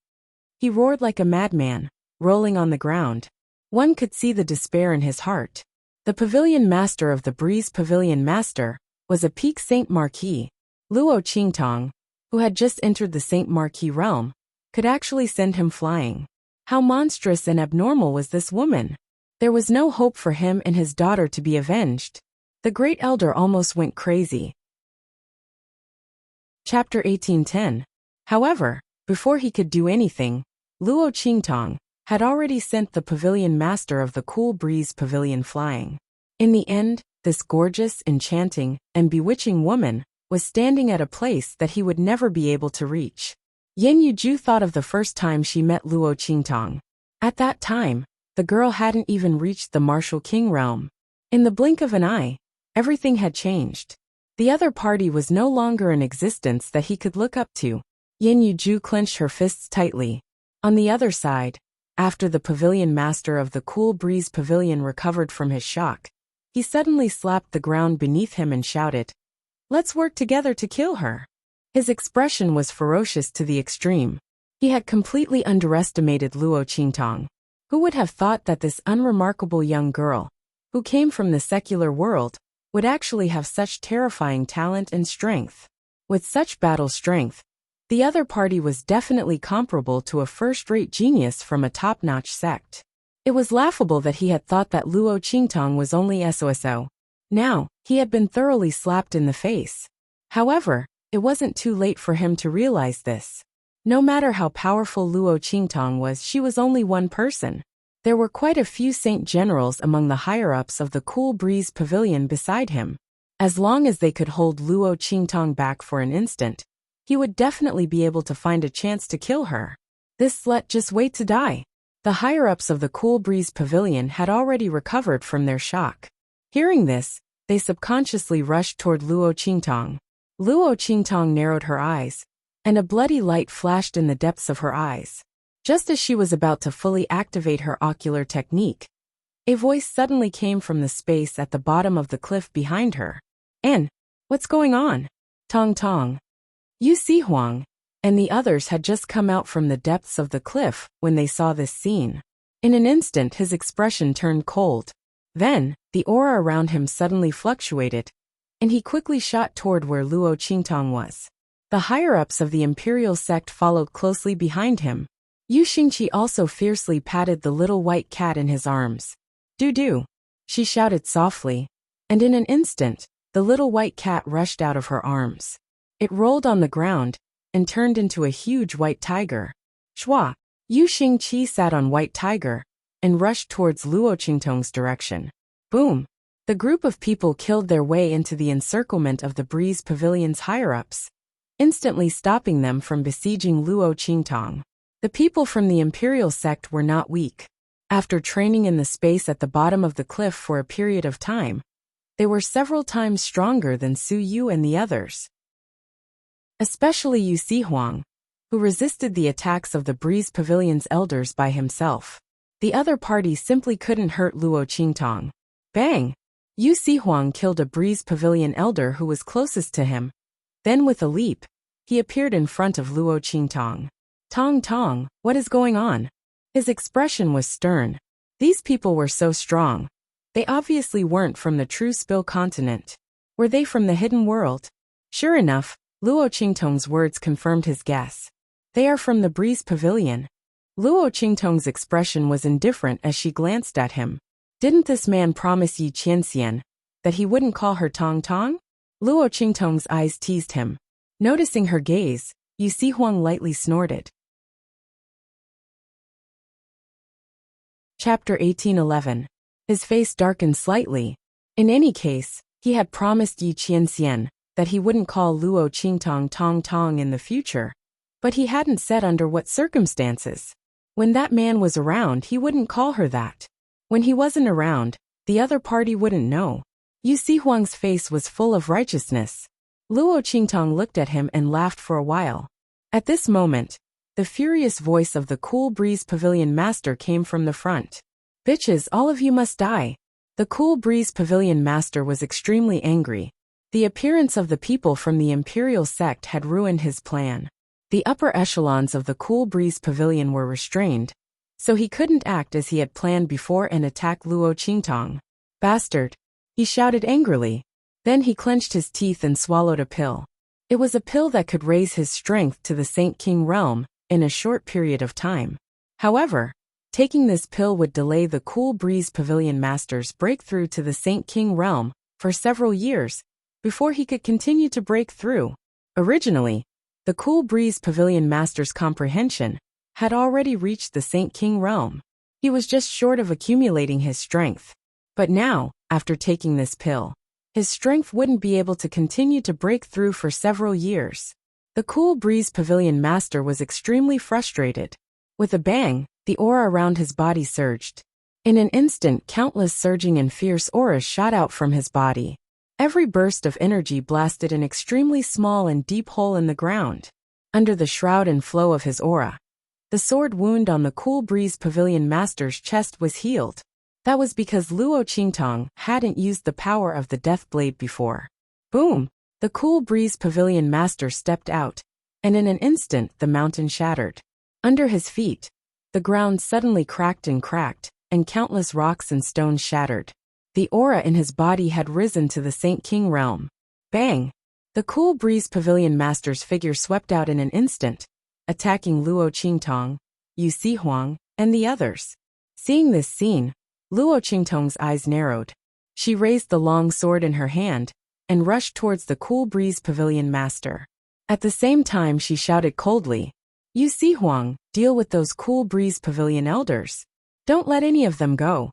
Speaker 1: He roared like a madman, rolling on the ground. One could see the despair in his heart. The Pavilion Master of the Breeze Pavilion Master was a peak Saint Marquis. Luo Qingtong, who had just entered the Saint Marquis realm, could actually send him flying. How monstrous and abnormal was this woman? There was no hope for him and his daughter to be avenged. The Great Elder almost went crazy. Chapter 1810. However, before he could do anything, Luo Qingtong had already sent the Pavilion Master of the Cool Breeze Pavilion flying. In the end, this gorgeous, enchanting, and bewitching woman was standing at a place that he would never be able to reach. Yin Yuju thought of the first time she met Luo Qingtong. At that time, the girl hadn't even reached the martial king realm. In the blink of an eye, everything had changed. The other party was no longer in existence that he could look up to. Yin Yuju clenched her fists tightly. On the other side, after the pavilion master of the Cool Breeze Pavilion recovered from his shock, he suddenly slapped the ground beneath him and shouted, "Let's work together to kill her." His expression was ferocious to the extreme. He had completely underestimated Luo Qingtong. Who would have thought that this unremarkable young girl, who came from the secular world, would actually have such terrifying talent and strength? With such battle strength, the other party was definitely comparable to a first-rate genius from a top-notch sect. It was laughable that he had thought that Luo Qingtong was only SOSO. Now, he had been thoroughly slapped in the face. However, it wasn't too late for him to realize this. No matter how powerful Luo Qingtong was, she was only one person. There were quite a few saint generals among the higher-ups of the Cool Breeze Pavilion beside him. As long as they could hold Luo Qingtong back for an instant, he would definitely be able to find a chance to kill her. This slut just wait to die. The higher-ups of the Cool Breeze Pavilion had already recovered from their shock. Hearing this, they subconsciously rushed toward Luo Qingtong. Luo Qingtong narrowed her eyes, and a bloody light flashed in the depths of her eyes. Just as she was about to fully activate her ocular technique, a voice suddenly came from the space at the bottom of the cliff behind her. What's going on? Tong Tong. Yu Si Huang and the others had just come out from the depths of the cliff when they saw this scene. In an instant his expression turned cold. Then, the aura around him suddenly fluctuated, and he quickly shot toward where Luo Qingtong was. The higher-ups of the imperial sect followed closely behind him. Yu Xingqi also fiercely patted the little white cat in his arms. "Do," she shouted softly, and in an instant, the little white cat rushed out of her arms. It rolled on the ground and turned into a huge white tiger. Shwa! Yu Xingqi sat on White Tiger and rushed towards Luo Qingtong's direction. Boom! The group of people killed their way into the encirclement of the Breeze Pavilion's higher-ups, instantly stopping them from besieging Luo Qingtong. The people from the imperial sect were not weak. After training in the space at the bottom of the cliff for a period of time, they were several times stronger than Su Yu and the others. Especially Yu Si Huang, who resisted the attacks of the Breeze Pavilion's elders by himself. The other party simply couldn't hurt Luo Qingtong. Bang! Yu Si Huang killed a Breeze Pavilion elder who was closest to him. Then with a leap, he appeared in front of Luo Qingtong. Tong Tong, what is going on? His expression was stern. These people were so strong. They obviously weren't from the true Spill continent. Were they from the hidden world? Sure enough, Luo Qingtong's words confirmed his guess. They are from the Breeze Pavilion. Luo Qingtong's expression was indifferent as she glanced at him. Didn't this man promise Yi Qianxian that he wouldn't call her Tong Tong? Luo Qingtong's eyes teased him. Noticing her gaze, Yu Si Huang lightly snorted. Chapter 1811. His face darkened slightly. In any case, he had promised Yi Qianxian that he wouldn't call Luo Qingtong Tong Tong in the future, but he hadn't said under what circumstances. When that man was around, he wouldn't call her that. When he wasn't around, the other party wouldn't know. Yu Si Huang's face was full of righteousness. Luo Qingtong looked at him and laughed for a while. At this moment, the furious voice of the Cool Breeze Pavilion master came from the front. "Bitches, all of you must die." The Cool Breeze Pavilion master was extremely angry. The appearance of the people from the imperial sect had ruined his plan. The upper echelons of the Cool Breeze Pavilion were restrained, so he couldn't act as he had planned before and attack Luo Qingtong. "Bastard!" he shouted angrily. Then he clenched his teeth and swallowed a pill. It was a pill that could raise his strength to the Saint King realm in a short period of time. However, taking this pill would delay the Cool Breeze Pavilion master's breakthrough to the Saint King realm for several years before he could continue to break through. Originally, the Cool Breeze Pavilion master's comprehension had already reached the Saint King realm. He was just short of accumulating his strength. But now, after taking this pill, his strength wouldn't be able to continue to break through for several years. The Cool Breeze Pavilion Master was extremely frustrated. With a bang, the aura around his body surged. In an instant, countless surging and fierce auras shot out from his body. Every burst of energy blasted an extremely small and deep hole in the ground. Under the shroud and flow of his aura, the sword wound on the Cool Breeze Pavilion Master's chest was healed. That was because Luo Qingtong hadn't used the power of the Death Blade before. Boom! The Cool Breeze Pavilion Master stepped out, and in an instant the mountain shattered. Under his feet, the ground suddenly cracked, and countless rocks and stones shattered. The aura in his body had risen to the Saint King realm. Bang! The Cool Breeze Pavilion Master's figure swept out in an instant, attacking Luo Qingtong, Yu Sihuang, and the others. Seeing this scene, Luo Qingtong's eyes narrowed. She raised the long sword in her hand and rushed towards the Cool Breeze Pavilion Master. At the same time she shouted coldly, "Yu Sihuang, deal with those Cool Breeze Pavilion elders. Don't let any of them go."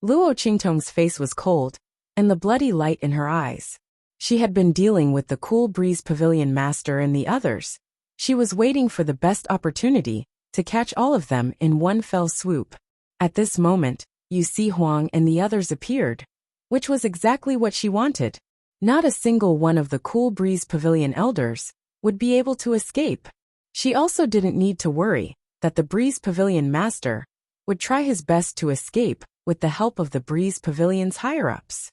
Speaker 1: Luo Qingtong's face was cold, and the bloody light in her eyes. She had been dealing with the Cool Breeze Pavilion Master and the others. She was waiting for the best opportunity to catch all of them in one fell swoop. At this moment, Yu Sihuang and the others appeared, which was exactly what she wanted. Not a single one of the Cool Breeze Pavilion elders would be able to escape. She also didn't need to worry that the Breeze Pavilion Master would try his best to escape with the help of the Breeze Pavilion's higher-ups.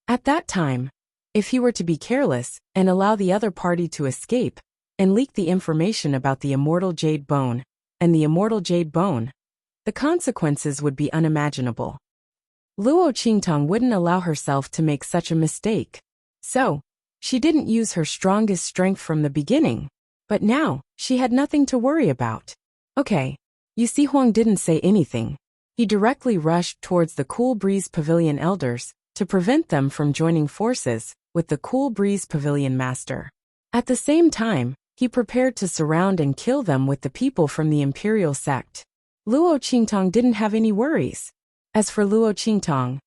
Speaker 1: At that time, if he were to be careless and allow the other party to escape and leak the information about the Immortal Jade Bone and the Immortal Jade Bone, the consequences would be unimaginable. Luo Qingtong wouldn't allow herself to make such a mistake. So, she didn't use her strongest strength from the beginning, but now, she had nothing to worry about. Okay. Yu Sihuang didn't say anything. He directly rushed towards the Cool Breeze Pavilion elders to prevent them from joining forces with the Cool Breeze Pavilion Master. At the same time, he prepared to surround and kill them with the people from the Imperial sect. Luo Qingtong didn't have any worries. As for Luo Qingtong,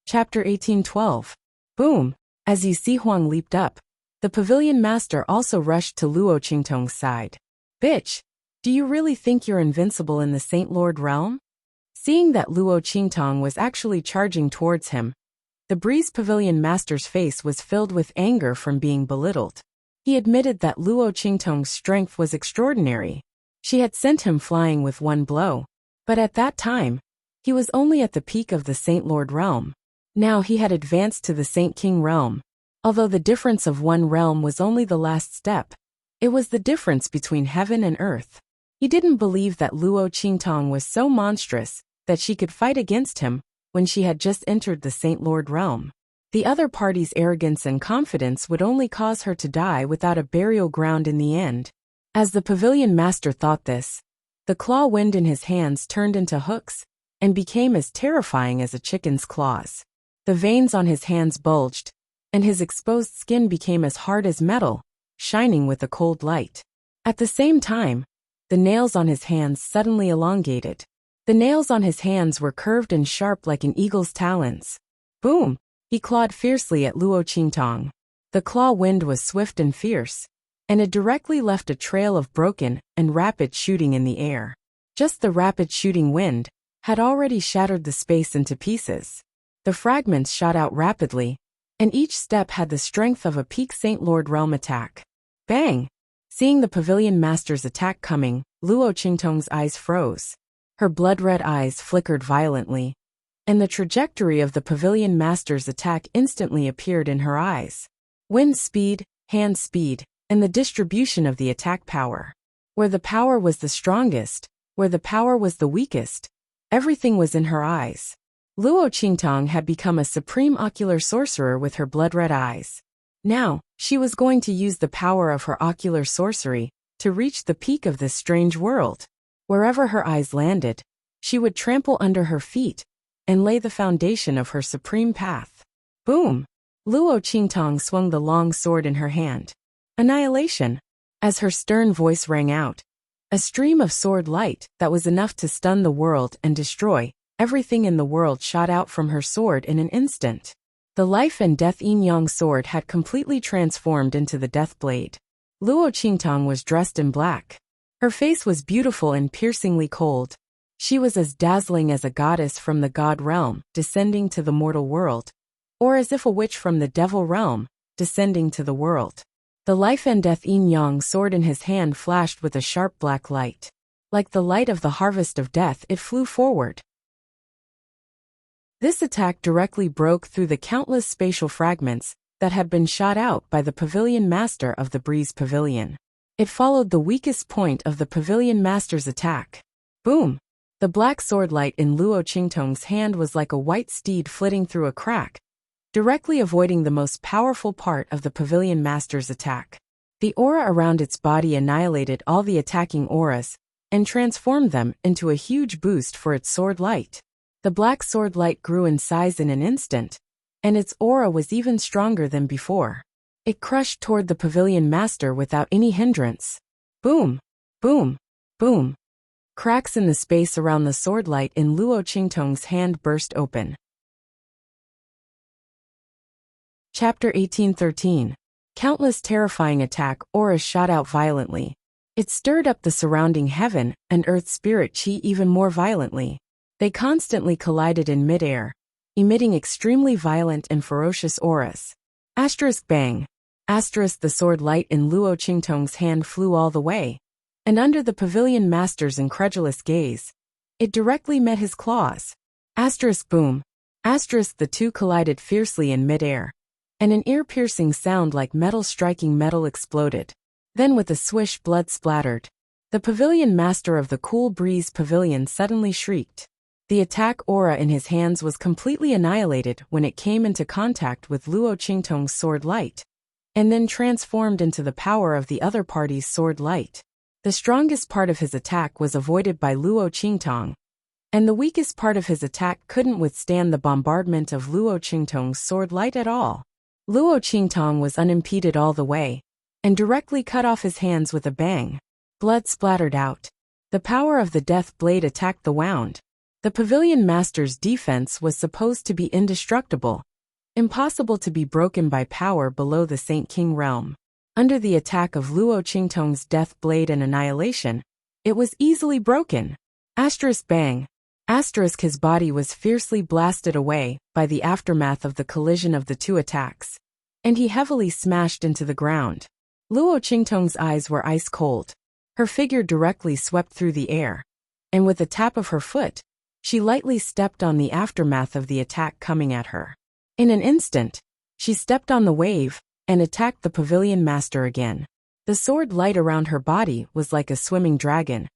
Speaker 1: Chapter 1812. Boom! As Yu Sihuang leaped up, the Pavilion Master also rushed to Luo Qingtong's side. Bitch! Do you really think you're invincible in the Saint Lord realm? Seeing that Luo Qingtong was actually charging towards him, the Breeze Pavilion Master's face was filled with anger from being belittled. He admitted that Luo Qingtong's strength was extraordinary. She had sent him flying with one blow. But at that time, he was only at the peak of the Saint Lord realm. Now he had advanced to the Saint King realm. Although the difference of one realm was only the last step, it was the difference between heaven and earth. He didn't believe that Luo Qingtong was so monstrous that she could fight against him when she had just entered the Saint Lord realm. The other party's arrogance and confidence would only cause her to die without a burial ground in the end. As the Pavilion Master thought this, the claw wind in his hands turned into hooks and became as terrifying as a chicken's claws. The veins on his hands bulged, and his exposed skin became as hard as metal, shining with a cold light. At the same time, the nails on his hands suddenly elongated. The nails on his hands were curved and sharp like an eagle's talons. Boom! He clawed fiercely at Luo Qingtong. The claw wind was swift and fierce, and it directly left a trail of broken and rapid shooting in the air. Just the rapid shooting wind had already shattered the space into pieces. The fragments shot out rapidly, and each step had the strength of a peak Saint Lord realm attack. Bang! Seeing the Pavilion Master's attack coming, Luo Qingtong's eyes froze. Her blood-red eyes flickered violently, and the trajectory of the Pavilion Master's attack instantly appeared in her eyes. Wind speed, hand speed, and the distribution of the attack power. Where the power was the strongest, where the power was the weakest, everything was in her eyes. Luo Qingtong had become a supreme ocular sorcerer with her blood-red eyes. Now, she was going to use the power of her ocular sorcery to reach the peak of this strange world. Wherever her eyes landed, she would trample under her feet and lay the foundation of her supreme path. Boom! Luo Qingtong swung the long sword in her hand. Annihilation! As her stern voice rang out, a stream of sword light that was enough to stun the world and destroy everything in the world shot out from her sword in an instant. The life and death yin-yang sword had completely transformed into the death blade. Luo Qingtong was dressed in black. Her face was beautiful and piercingly cold. She was as dazzling as a goddess from the god realm, descending to the mortal world, or as if a witch from the devil realm, descending to the world. The life and death yin-yang sword in his hand flashed with a sharp black light. Like the light of the harvest of death, it flew forward. This attack directly broke through the countless spatial fragments that had been shot out by the pavilion master of the Breeze Pavilion. It followed the weakest point of the pavilion master's attack. Boom! The black sword light in Luo Qingtong's hand was like a white steed flitting through a crack, directly avoiding the most powerful part of the pavilion master's attack. The aura around its body annihilated all the attacking auras and transformed them into a huge boost for its sword light. The black sword light grew in size in an instant, and its aura was even stronger than before. It crushed toward the pavilion master without any hindrance. Boom! Boom! Boom! Cracks in the space around the sword light in Luo Qingtong's hand burst open. Chapter 1813. Countless terrifying attack auras shot out violently. It stirred up the surrounding heaven and earth spirit chi even more violently. They constantly collided in midair, emitting extremely violent and ferocious auras. Asterisk bang! Asterisk the sword light in Luo Qingtong's hand flew all the way, and under the pavilion master's incredulous gaze, it directly met his claws. Asterisk boom! Asterisk the two collided fiercely in midair, and an ear-piercing sound like metal striking metal exploded. Then with a swish, blood splattered. The pavilion master of the Cool Breeze Pavilion suddenly shrieked. The attack aura in his hands was completely annihilated when it came into contact with Luo Qingtong's sword light, and then transformed into the power of the other party's sword light. The strongest part of his attack was avoided by Luo Qingtong, and the weakest part of his attack couldn't withstand the bombardment of Luo Qingtong's sword light at all. Luo Qingtong was unimpeded all the way, and directly cut off his hands with a bang. Blood splattered out. The power of the death blade attacked the wound. The pavilion master's defense was supposed to be indestructible, impossible to be broken by power below the Saint King realm. Under the attack of Luo Qingtong's death blade and annihilation, it was easily broken. Asterisk bang! Asterisk his body was fiercely blasted away by the aftermath of the collision of the two attacks, and he heavily smashed into the ground. Luo Qingtong's eyes were ice cold. Her figure directly swept through the air, and with a tap of her foot, she lightly stepped on the aftermath of the attack coming at her. In an instant, she stepped on the wave and attacked the pavilion master again. The sword light around her body was like a swimming dragon,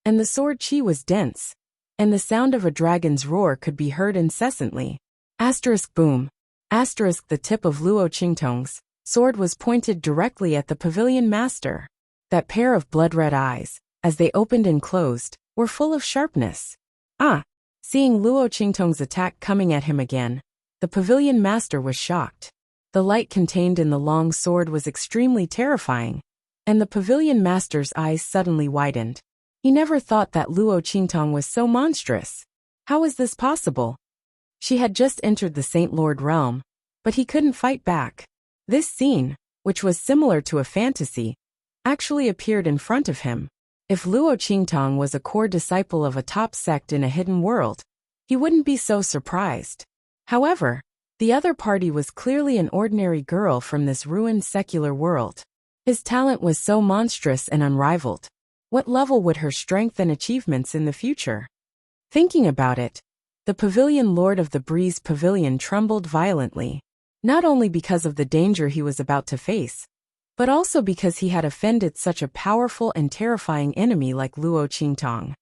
Speaker 1: and the sword chi was dense, and the sound of a dragon's roar could be heard incessantly. Asterisk boom! Asterisk the tip of Luo Qingtong's sword was pointed directly at the pavilion master. That pair of blood-red eyes, as they opened and closed, were full of sharpness. Seeing Luo Qingtong's attack coming at him again, the pavilion master was shocked. The light contained in the long sword was extremely terrifying, and the pavilion master's eyes suddenly widened. He never thought that Luo Qingtong was so monstrous. How was this possible? She had just entered the Saint Lord realm, but he couldn't fight back. This scene, which was similar to a fantasy, actually appeared in front of him. If Luo Qingtong was a core disciple of a top sect in a hidden world, he wouldn't be so surprised. However, the other party was clearly an ordinary girl from this ruined secular world. His talent was so monstrous and unrivaled. What level would her strength and achievements in the future? Thinking about it, the pavilion lord of the Breeze Pavilion trembled violently, not only because of the danger he was about to face, but also because he had offended such a powerful and terrifying enemy like Luo Qingtong.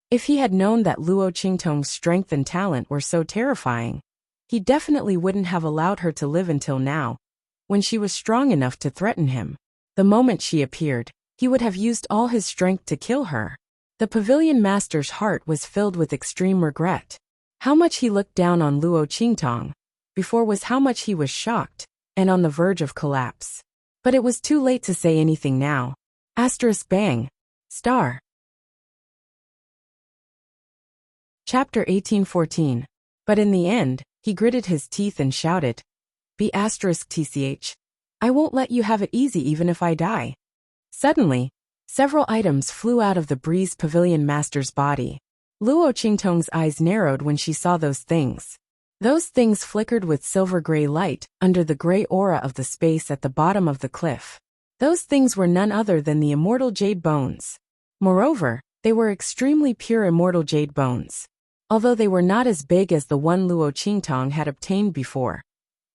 Speaker 1: If he had known that Luo Qingtong's strength and talent were so terrifying, he definitely wouldn't have allowed her to live until now, when she was strong enough to threaten him. The moment she appeared, he would have used all his strength to kill her. The pavilion master's heart was filled with extreme regret. How much he looked down on Luo Qingtong before was how much he was shocked and on the verge of collapse. But it was too late to say anything now. Asterisk bang! Star. Chapter 1814. But in the end, He gritted his teeth and shouted, B***tch. I won't let you have it easy even if I die. Suddenly, several items flew out of the Breeze Pavilion Master's body. Luo Qingtong's eyes narrowed when she saw those things. Those things flickered with silver-gray light under the gray aura of the space at the bottom of the cliff. Those things were none other than the immortal jade bones. Moreover, they were extremely pure immortal jade bones. Although they were not as big as the one Luo Qingtong had obtained before,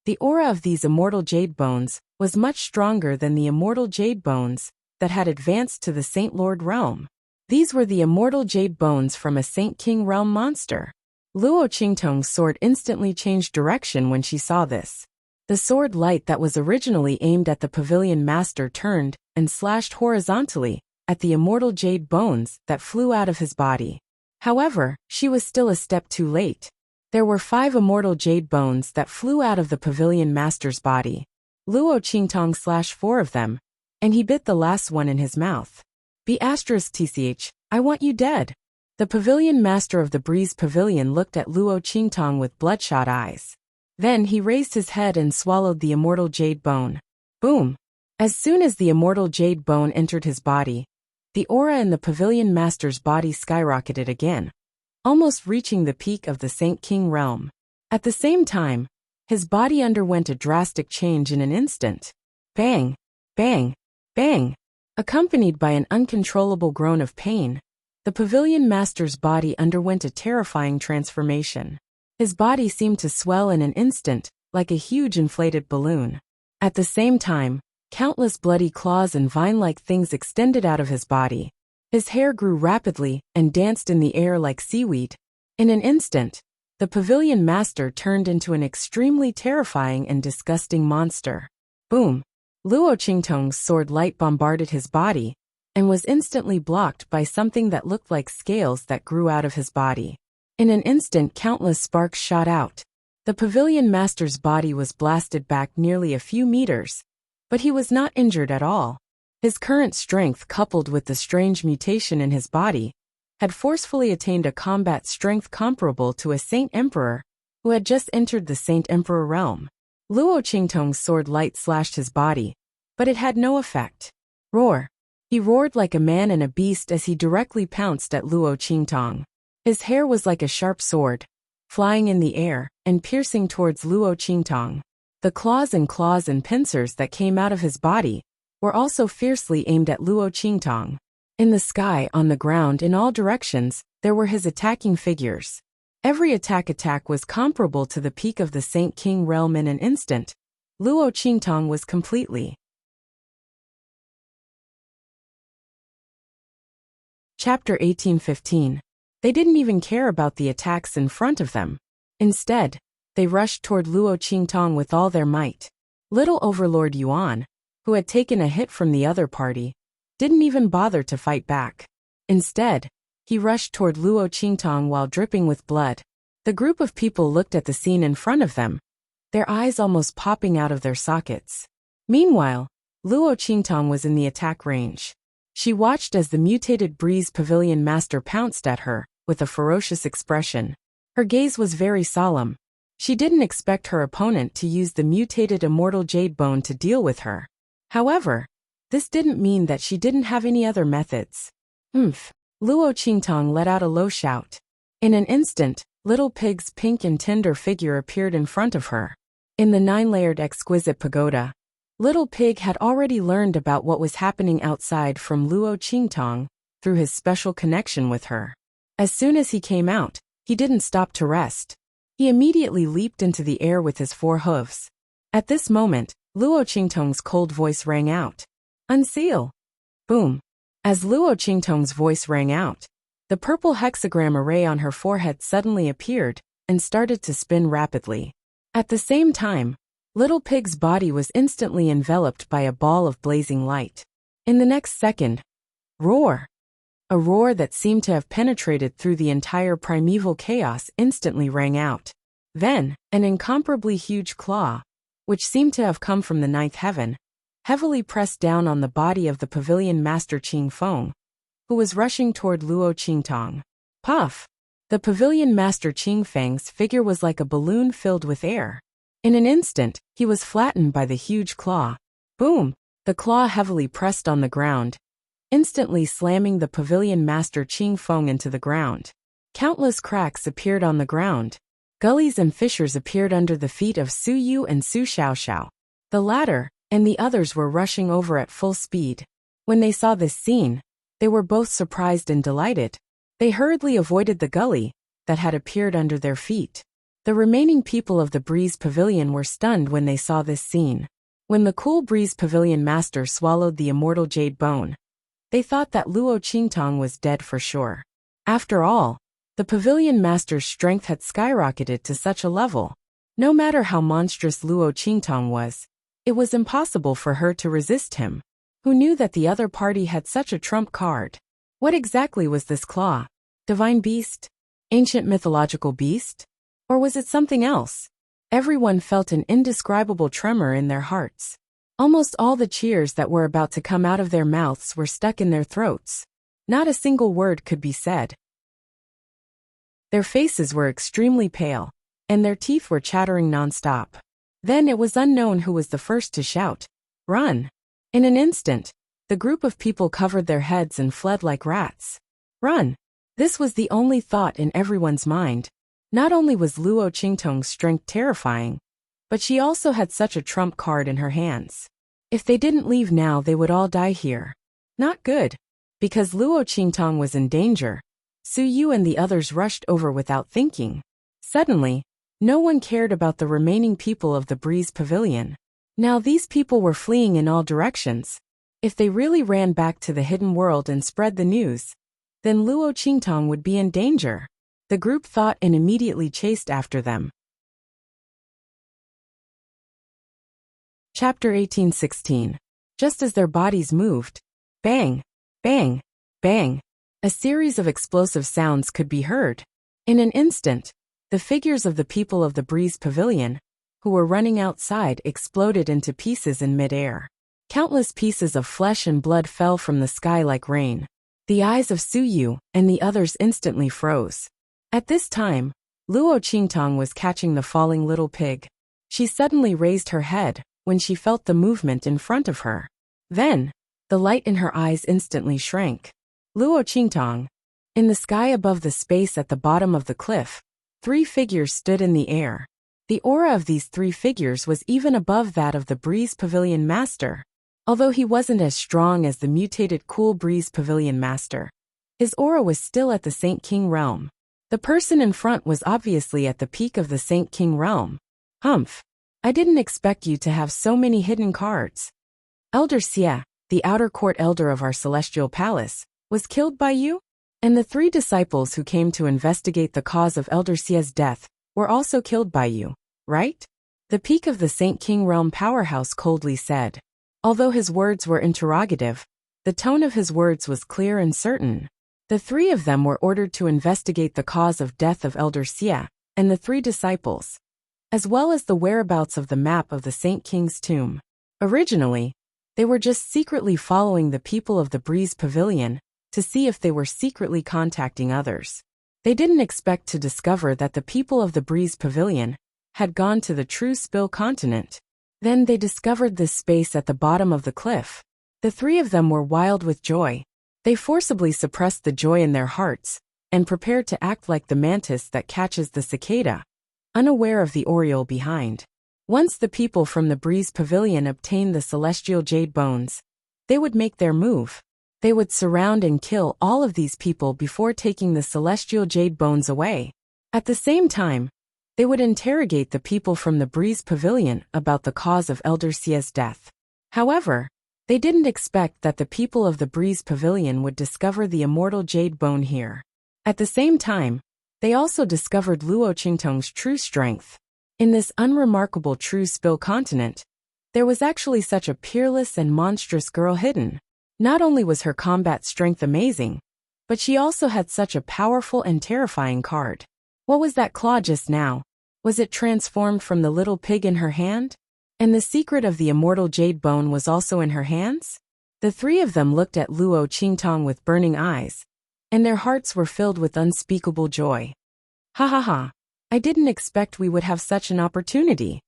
Speaker 1: the aura of these immortal jade bones was much stronger than the immortal jade bones that had advanced to the Saint Lord realm. These were the immortal jade bones from a Saint King realm monster. Luo Qingtong's sword instantly changed direction when she saw this. The sword light that was originally aimed at the pavilion master turned and slashed horizontally at the immortal jade bones that flew out of his body. However, she was still a step too late. There were 5 immortal jade bones that flew out of the pavilion master's body. Luo Qingtong slashed 4 of them, and he bit the last one in his mouth. B***tch, I want you dead. The pavilion master of the Breeze Pavilion looked at Luo Qingtong with bloodshot eyes. Then he raised his head and swallowed the immortal jade bone. Boom! As soon as the immortal jade bone entered his body, the aura in the pavilion master's body skyrocketed again, almost reaching the peak of the Saint King realm. At the same time, his body underwent a drastic change in an instant. Bang! Bang! Bang! Accompanied by an uncontrollable groan of pain, the pavilion master's body underwent a terrifying transformation. His body seemed to swell in an instant, like a huge inflated balloon. At the same time, countless bloody claws and vine-like things extended out of his body. His hair grew rapidly and danced in the air like seaweed. In an instant, the pavilion master turned into an extremely terrifying and disgusting monster. Boom! Luo Qingtong's sword light bombarded his body and was instantly blocked by something that looked like scales that grew out of his body. In an instant, countless sparks shot out. The pavilion master's body was blasted back nearly a few meters, but he was not injured at all. His current strength, coupled with the strange mutation in his body, had forcefully attained a combat strength comparable to a Saint Emperor who had just entered the Saint Emperor realm. Luo Qingtong's sword light slashed his body, but it had no effect. Roar! He roared like a man and a beast as he directly pounced at Luo Qingtong. His hair was like a sharp sword, flying in the air and piercing towards Luo Qingtong. The claws and pincers that came out of his body were also fiercely aimed at Luo Qingtong. In the sky, on the ground, in all directions, there were his attacking figures. Every attack was comparable to the peak of the Saint King realm. In an instant, Luo Qingtong was completely. Chapter 18:15. They didn't even care about the attacks in front of them. Instead, they rushed toward Luo Qingtong with all their might. Little Overlord Yuan, who had taken a hit from the other party, didn't even bother to fight back. Instead, he rushed toward Luo Qingtong while dripping with blood. The group of people looked at the scene in front of them, their eyes almost popping out of their sockets. Meanwhile, Luo Qingtong was in the attack range. She watched as the mutated Breeze Pavilion Master pounced at her with a ferocious expression. Her gaze was very solemn. She didn't expect her opponent to use the mutated immortal jade bone to deal with her. However, this didn't mean that she didn't have any other methods. Luo Qingtong let out a low shout. In an instant, Little Pig's pink and tender figure appeared in front of her. In the 9-layered exquisite pagoda, Little Pig had already learned about what was happening outside from Luo Qingtong through his special connection with her. As soon as he came out, he didn't stop to rest. He immediately leaped into the air with his 4 hooves. At this moment, Luo Qingtong's cold voice rang out. Unseal! Boom! As Luo Qingtong's voice rang out, the purple hexagram array on her forehead suddenly appeared and started to spin rapidly. At the same time, Little Pig's body was instantly enveloped by a ball of blazing light. In the next second, roar! A roar that seemed to have penetrated through the entire primeval chaos instantly rang out. Then, an incomparably huge claw, which seemed to have come from the 9th heaven, heavily pressed down on the body of the pavilion master Qing Feng, who was rushing toward Luo Qingtong. Puff! The pavilion master Qingfang's figure was like a balloon filled with air. In an instant, he was flattened by the huge claw. Boom! The claw heavily pressed on the ground, instantly slamming the pavilion master Qingfeng into the ground. Countless cracks appeared on the ground. Gullies and fissures appeared under the feet of Su Yu and Su Xiaoxiao. The latter and the others were rushing over at full speed. When they saw this scene, they were both surprised and delighted. They hurriedly avoided the gully that had appeared under their feet. The remaining people of the Breeze Pavilion were stunned when they saw this scene. When the Cool Breeze Pavilion master swallowed the immortal jade bone, they thought that Luo Qingtong was dead for sure. After all, the pavilion master's strength had skyrocketed to such a level. No matter how monstrous Luo Qingtong was, it was impossible for her to resist him. Who knew that the other party had such a trump card? What exactly was this claw? Divine beast? Ancient mythological beast? Or was it something else? Everyone felt an indescribable tremor in their hearts. Almost all the cheers that were about to come out of their mouths were stuck in their throats. Not a single word could be said. Their faces were extremely pale, and their teeth were chattering non-stop. Then it was unknown who was the first to shout, "Run!" In an instant, the group of people covered their heads and fled like rats. Run! This was the only thought in everyone's mind. Not only was Luo Qingtong's strength terrifying, but she also had such a trump card in her hands. If they didn't leave now, they would all die here. Not good. Because Luo Qingtong was in danger, Su Yu and the others rushed over without thinking. Suddenly, no one cared about the remaining people of the Breeze Pavilion. Now these people were fleeing in all directions. If they really ran back to the hidden world and spread the news, then Luo Qingtong would be in danger. The group thought and immediately chased after them. Chapter 18:16. Just as their bodies moved, bang, bang, bang, a series of explosive sounds could be heard. In an instant, the figures of the people of the Breeze Pavilion, who were running outside, exploded into pieces in mid-air. Countless pieces of flesh and blood fell from the sky like rain. The eyes of Su Yu and the others instantly froze. At this time, Luo Qingtong was catching the falling little pig. She suddenly raised her head when she felt the movement in front of her. Then, the light in her eyes instantly shrank. Luo Qingtong. In the sky above the space at the bottom of the cliff, 3 figures stood in the air. The aura of these 3 figures was even above that of the Breeze Pavilion Master. Although he wasn't as strong as the mutated Cool Breeze Pavilion Master, his aura was still at the Saint King realm. The person in front was obviously at the peak of the Saint King realm. Humph! I didn't expect you to have so many hidden cards. Elder Xie, the outer court elder of our celestial palace, was killed by you? And the 3 disciples who came to investigate the cause of Elder Xie's death were also killed by you, right? The peak of the Saint King realm powerhouse coldly said. Although his words were interrogative, the tone of his words was clear and certain. The 3 of them were ordered to investigate the cause of death of Elder Xie and the 3 disciples, as well as the whereabouts of the map of the Saint King's tomb. Originally, they were just secretly following the people of the Breeze Pavilion to see if they were secretly contacting others. They didn't expect to discover that the people of the Breeze Pavilion had gone to the true Spill continent. Then they discovered this space at the bottom of the cliff. The 3 of them were wild with joy. They forcibly suppressed the joy in their hearts and prepared to act like the mantis that catches the cicada, unaware of the oriole behind. Once the people from the Breeze Pavilion obtained the celestial jade bones, they would make their move. They would surround and kill all of these people before taking the celestial jade bones away. At the same time, they would interrogate the people from the Breeze Pavilion about the cause of Elder Xie's death. However, they didn't expect that the people of the Breeze Pavilion would discover the immortal jade bone here. At the same time, they also discovered Luo Qingtong's true strength. In this unremarkable true Spill continent, there was actually such a peerless and monstrous girl hidden. Not only was her combat strength amazing, but she also had such a powerful and terrifying card. What was that claw just now? Was it transformed from the little pig in her hand? And the secret of the immortal jade bone was also in her hands? The 3 of them looked at Luo Qingtong with burning eyes, and their hearts were filled with unspeakable joy. Ha ha ha. I didn't expect we would have such an opportunity.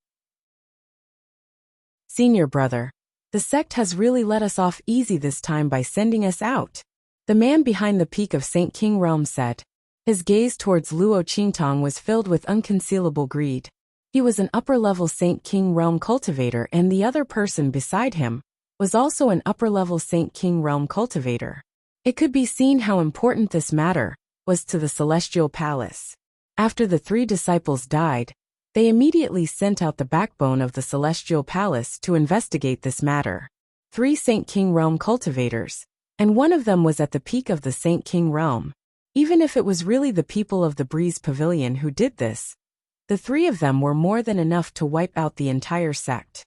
Speaker 1: Senior brother, the sect has really let us off easy this time by sending us out. The man behind the peak of St. King Realm said. His gaze towards Luo Qingtong was filled with unconcealable greed. He was an upper-level St. King Realm cultivator, and the other person beside him was also an upper-level St. King Realm cultivator. It could be seen how important this matter was to the Celestial Palace. After the 3 disciples died, they immediately sent out the backbone of the Celestial Palace to investigate this matter. 3 St. King Realm cultivators, and one of them was at the peak of the St. King Realm. Even if it was really the people of the Breeze Pavilion who did this, the 3 of them were more than enough to wipe out the entire sect.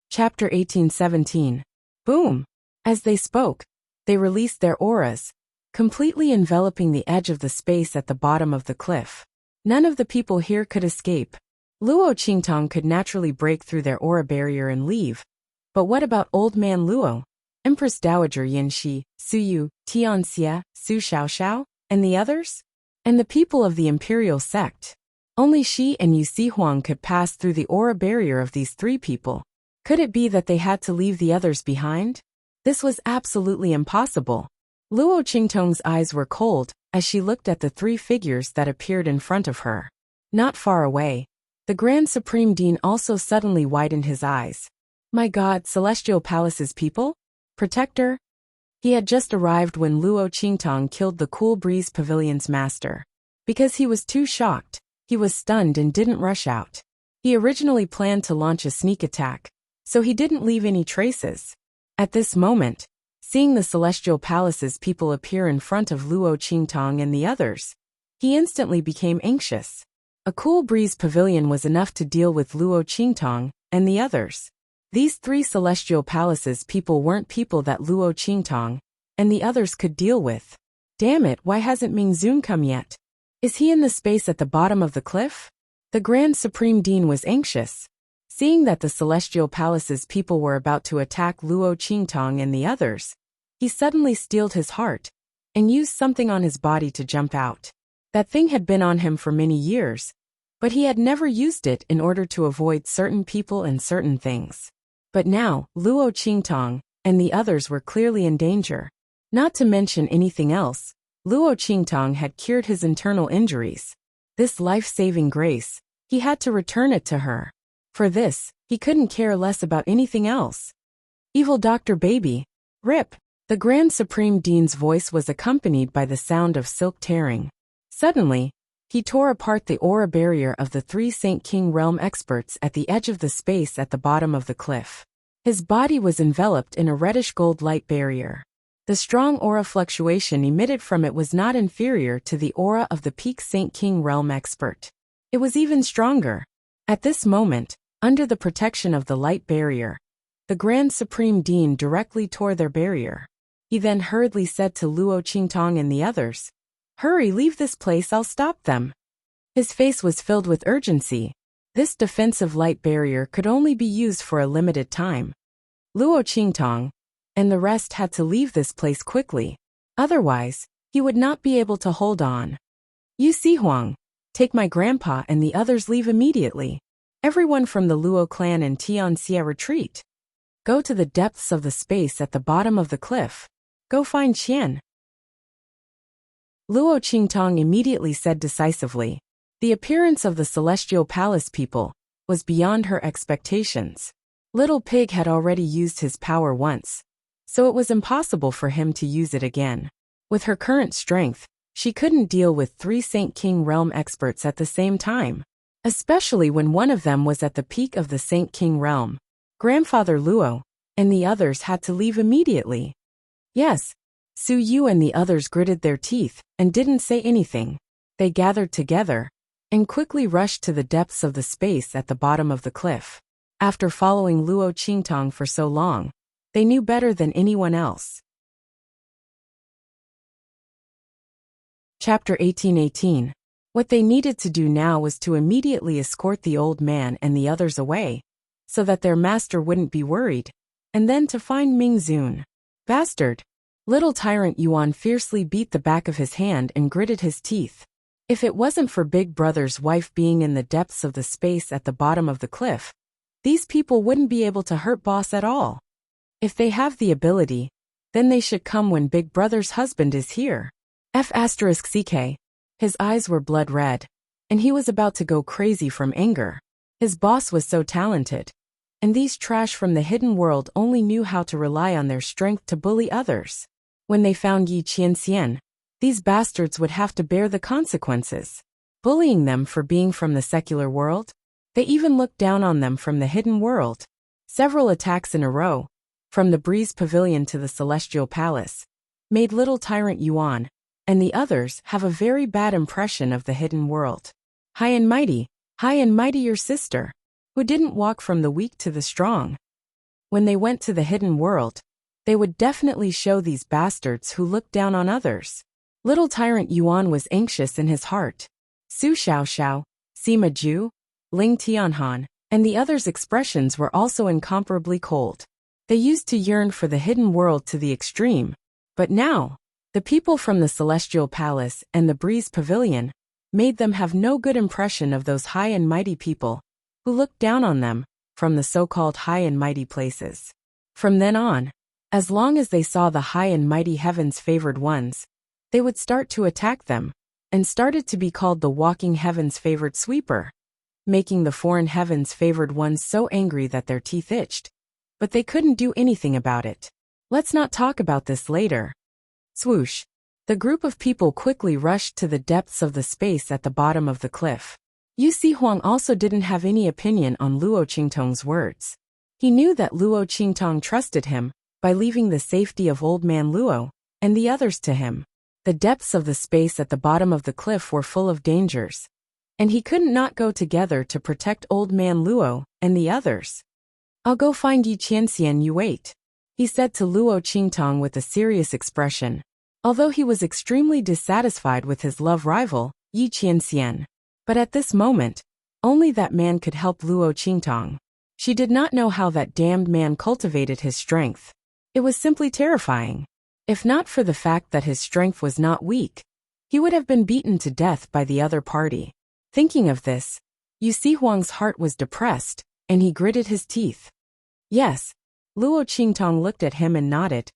Speaker 1: Chapter 1817. Boom! As they spoke, they released their auras, completely enveloping the edge of the space at the bottom of the cliff. None of the people here could escape. Luo Qingtong could naturally break through their aura barrier and leave. But what about Old Man Luo, Empress Dowager Yanxi, Su Yu, Tianxia, Su Xiaoxiao, and the others? And the people of the Imperial Sect? Only Shi and Yu Sihuang could pass through the aura barrier of these 3 people. Could it be that they had to leave the others behind? This was absolutely impossible. Luo Qingtong's eyes were cold as she looked at the 3 figures that appeared in front of her. Not far away, the Grand Supreme Dean also suddenly widened his eyes. My God, Celestial Palace's people? Protector? He had just arrived when Luo Qingtong killed the Cool Breeze Pavilion's master. Because he was too shocked, he was stunned and didn't rush out. He originally planned to launch a sneak attack, so he didn't leave any traces. At this moment, seeing the Celestial Palace's people appear in front of Luo Qingtong and the others, he instantly became anxious. A Cool Breeze Pavilion was enough to deal with Luo Qingtong and the others. These 3 Celestial Palace's people weren't people that Luo Qingtong and the others could deal with. Damn it, why hasn't Ming Zun come yet? Is he in the space at the bottom of the cliff? The Grand Supreme Dean was anxious. Seeing that the Celestial Palace's people were about to attack Luo Qingtong and the others, he suddenly steeled his heart and used something on his body to jump out. That thing had been on him for many years, but he had never used it in order to avoid certain people and certain things. But now, Luo Qingtong and the others were clearly in danger. Not to mention anything else, Luo Qingtong had cured his internal injuries. This life-saving grace, he had to return it to her. For this, he couldn't care less about anything else. Evil Dr. Baby. Rip. The Grand Supreme Dean's voice was accompanied by the sound of silk tearing. Suddenly, he tore apart the aura barrier of the 3 St. King Realm experts at the edge of the space at the bottom of the cliff. His body was enveloped in a reddish-gold light barrier. The strong aura fluctuation emitted from it was not inferior to the aura of the peak St. King Realm expert. It was even stronger. At this moment, under the protection of the light barrier, the Grand Supreme Dean directly tore their barrier. He then hurriedly said to Luo Qingtong and the others, "Hurry, leave this place, I'll stop them." His face was filled with urgency. This defensive light barrier could only be used for a limited time. Luo Qingtong and the rest had to leave this place quickly. Otherwise, he would not be able to hold on. Yu Sihuang, take my grandpa and the others leave immediately. Everyone from the Luo clan and Tianxia retreat. Go to the depths of the space at the bottom of the cliff. Go find Qian. Luo Qingtong immediately said decisively. The appearance of the Celestial Palace people was beyond her expectations. Little Pig had already used his power once, so it was impossible for him to use it again. With her current strength, she couldn't deal with 3 St. King Realm experts at the same time, especially when one of them was at the peak of the St. King Realm. Grandfather Luo and the others had to leave immediately. Yes, Su Yu and the others gritted their teeth and didn't say anything. They gathered together and quickly rushed to the depths of the space at the bottom of the cliff. After following Luo Qingtong for so long, they knew better than anyone else. Chapter 1818. What they needed to do now was to immediately escort the old man and the others away, so that their master wouldn't be worried, and then to find Ming Zun. Bastard! Little tyrant Yuan fiercely beat the back of his hand and gritted his teeth. If it wasn't for Big Brother's wife being in the depths of the space at the bottom of the cliff, these people wouldn't be able to hurt Boss at all. If they have the ability, then they should come when Big Brother's husband is here. F***ck. His eyes were blood red, and he was about to go crazy from anger. His boss was so talented, and these trash from the hidden world only knew how to rely on their strength to bully others. When they found Yi Qianxian, these bastards would have to bear the consequences. Bullying them for being from the secular world? They even looked down on them from the hidden world. Several attacks in a row, from the Breeze Pavilion to the Celestial Palace, made little tyrant Yuan and the others have a very bad impression of the hidden world. High and mighty your sister, who didn't walk from the weak to the strong. When they went to the hidden world, they would definitely show these bastards who looked down on others. Little tyrant Yuan was anxious in his heart. Su Xiaoxiao, Sima Ju, Ling Tianhan, and the others' expressions were also incomparably cold. They used to yearn for the hidden world to the extreme, but now, the people from the Celestial Palace and the Breeze Pavilion made them have no good impression of those high and mighty people who looked down on them from the so-called high and mighty places. From then on, as long as they saw the high and mighty heaven's favored ones, they would start to attack them, and started to be called the walking heaven's favored sweeper, making the foreign heaven's favored ones so angry that their teeth itched. But they couldn't do anything about it. Let's not talk about this later. Swoosh. The group of people quickly rushed to the depths of the space at the bottom of the cliff. Yu Huang also didn't have any opinion on Luo Qingtong's words. He knew that Luo Qingtong trusted him by leaving the safety of old man Luo and the others to him. The depths of the space at the bottom of the cliff were full of dangers, and he couldn't not go together to protect old man Luo and the others. I'll go find Yi Qianxian, you wait, he said to Luo Qingtong with a serious expression, although he was extremely dissatisfied with his love rival, Yi Qianxian. But at this moment, only that man could help Luo Qingtong. She did not know how that damned man cultivated his strength. It was simply terrifying. If not for the fact that his strength was not weak, he would have been beaten to death by the other party. Thinking of this, Yu Huang's heart was depressed, and he gritted his teeth. Yes, Luo Qingtong looked at him and nodded.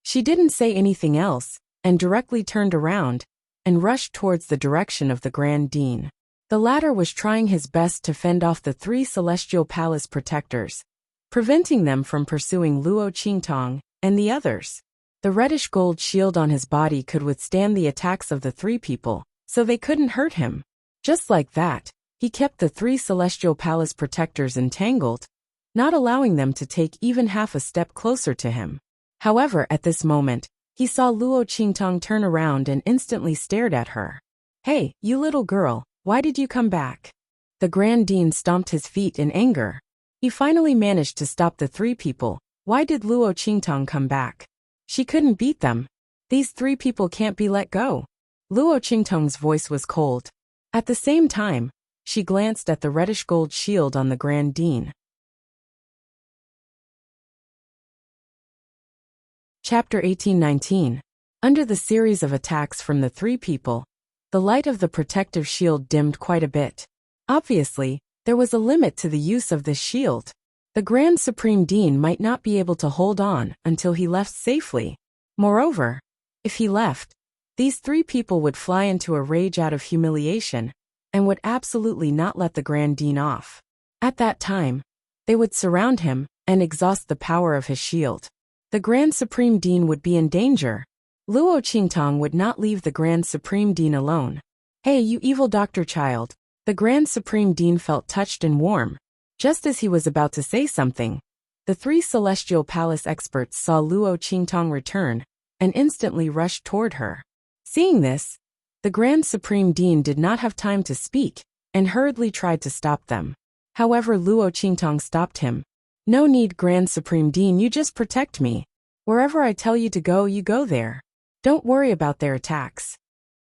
Speaker 1: She didn't say anything else, and directly turned around and rushed towards the direction of the Grand Dean. The latter was trying his best to fend off the 3 Celestial Palace protectors, preventing them from pursuing Luo Qingtong and the others. The reddish gold shield on his body could withstand the attacks of the 3 people, so they couldn't hurt him. Just like that, he kept the 3 Celestial Palace protectors entangled, not allowing them to take even half a step closer to him. However, at this moment, he saw Luo Qingtong turn around and instantly stared at her. Hey, you little girl, why did you come back? The Grand Dean stomped his feet in anger. He finally managed to stop the 3 people. Why did Luo Qingtong come back? She couldn't beat them. These 3 people can't be let go. Luo Qingtong's voice was cold. At the same time, she glanced at the reddish gold shield on the Grand Dean. Chapter 1819. Under the series of attacks from the 3 people, the light of the protective shield dimmed quite a bit. Obviously, there was a limit to the use of this shield. The Grand Supreme Dean might not be able to hold on until he left safely. Moreover, if he left, these 3 people would fly into a rage out of humiliation and would absolutely not let the Grand Dean off. At that time, they would surround him and exhaust the power of his shield. The Grand Supreme Dean would be in danger. Luo Qingtong would not leave the Grand Supreme Dean alone. Hey, you evil doctor child. The Grand Supreme Dean felt touched and warm. Just as he was about to say something, the 3 Celestial Palace experts saw Luo Qingtong return and instantly rushed toward her. Seeing this, the Grand Supreme Dean did not have time to speak and hurriedly tried to stop them. However, Luo Qingtong stopped him. No need, Grand Supreme Dean, you just protect me. Wherever I tell you to go, you go there. Don't worry about their attacks.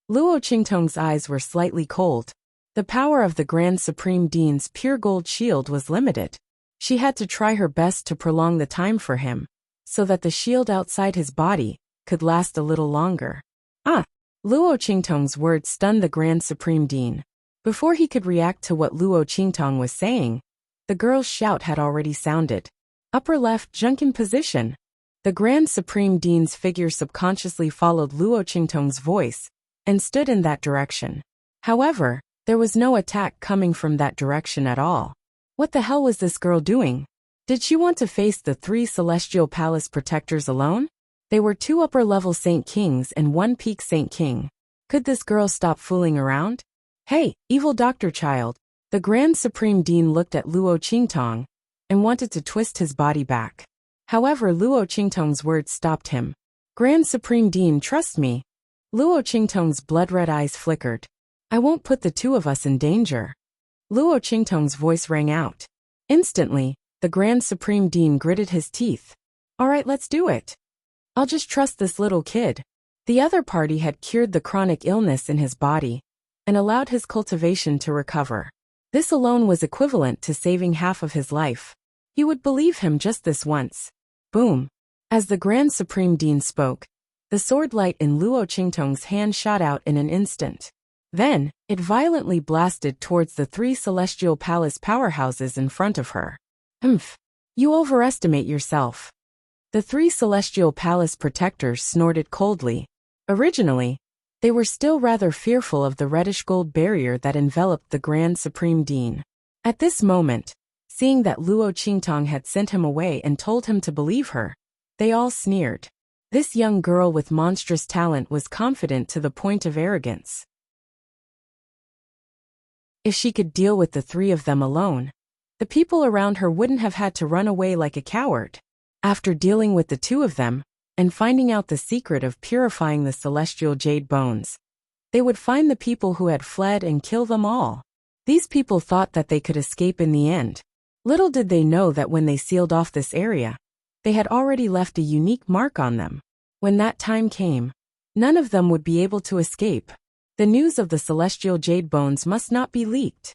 Speaker 1: Luo Qingtong's eyes were slightly cold. The power of the Grand Supreme Dean's pure gold shield was limited. She had to try her best to prolong the time for him, so that the shield outside his body could last a little longer. Ah! Luo Qingtong's words stunned the Grand Supreme Dean. Before he could react to what Luo Qingtong was saying, the girl's shout had already sounded. Upper left junk in position. The Grand Supreme Dean's figure subconsciously followed Luo Qingtong's voice and stood in that direction. However, there was no attack coming from that direction at all. What the hell was this girl doing? Did she want to face the 3 Celestial Palace protectors alone? They were 2 upper-level Saint Kings and 1 peak Saint King. Could this girl stop fooling around? Hey, evil doctor child. The Grand Supreme Dean looked at Luo Qingtong and wanted to twist his body back. However, Luo Qingtong's words stopped him. Grand Supreme Dean, trust me. Luo Qingtong's blood-red eyes flickered. I won't put the 2 of us in danger. Luo Qingtong's voice rang out. Instantly, the Grand Supreme Dean gritted his teeth. All right, let's do it. I'll just trust this little kid. The other party had cured the chronic illness in his body and allowed his cultivation to recover. This alone was equivalent to saving half of his life. He would believe him just this once. Boom. As the Grand Supreme Dean spoke, the sword light in Luo Qingtong's hand shot out in an instant. Then, it violently blasted towards the 3 Celestial Palace powerhouses in front of her. You overestimate yourself. The 3 Celestial Palace protectors snorted coldly. Originally, they were still rather fearful of the reddish-gold barrier that enveloped the Grand Supreme Dean. At this moment, seeing that Luo Qingtong had sent him away and told him to believe her, they all sneered. This young girl with monstrous talent was confident to the point of arrogance. If she could deal with the 3 of them alone, the people around her wouldn't have had to run away like a coward. After dealing with the 2 of them, and finding out the secret of purifying the celestial jade bones, they would find the people who had fled and kill them all. These people thought that they could escape in the end. Little did they know that when they sealed off this area, they had already left a unique mark on them. When that time came, none of them would be able to escape. The news of the celestial jade bones must not be leaked.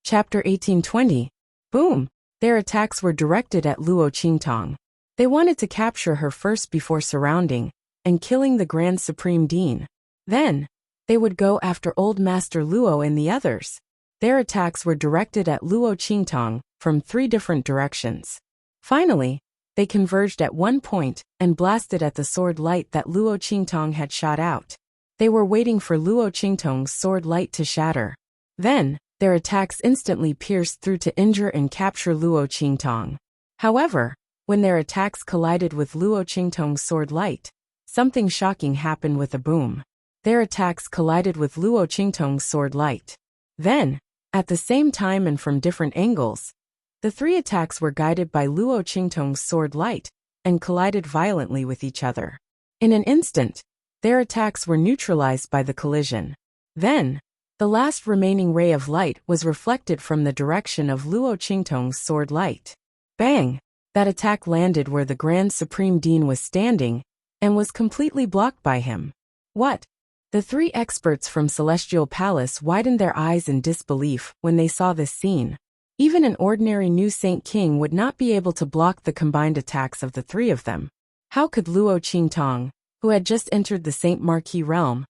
Speaker 1: Chapter 1820. Boom! Their attacks were directed at Luo Qingtong. They wanted to capture her first before surrounding and killing the Grand Supreme Dean. Then, they would go after Old Master Luo and the others. Their attacks were directed at Luo Qingtong from 3 different directions. Finally, they converged at one point and blasted at the sword light that Luo Qingtong had shot out. They were waiting for Luo Qingtong's sword light to shatter. Then, their attacks instantly pierced through to injure and capture Luo Qingtong. However, when their attacks collided with Luo Qingtong's sword light, something shocking happened with a boom. Their attacks collided with Luo Qingtong's sword light. Then, at the same time and from different angles, the 3 attacks were guided by Luo Qingtong's sword light and collided violently with each other. In an instant, their attacks were neutralized by the collision. Then, the last remaining ray of light was reflected from the direction of Luo Qingtong's sword light. Bang! That attack landed where the Grand Supreme Dean was standing and was completely blocked by him. What? The 3 experts from Celestial Palace widened their eyes in disbelief when they saw this scene. Even an ordinary new Saint King would not be able to block the combined attacks of the 3 of them. How could Luo Qingtong, who had just entered the Saint Marquis realm,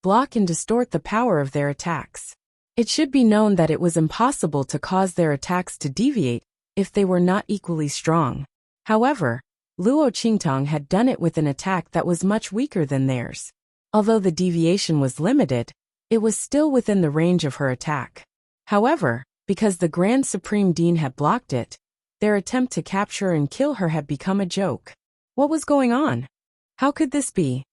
Speaker 1: block and distort the power of their attacks? It should be known that it was impossible to cause their attacks to deviate if they were not equally strong. However, Luo Qingtong had done it with an attack that was much weaker than theirs. Although the deviation was limited, it was still within the range of her attack. However, because the Grand Supreme Dean had blocked it, their attempt to capture and kill her had become a joke. What was going on? How could this be?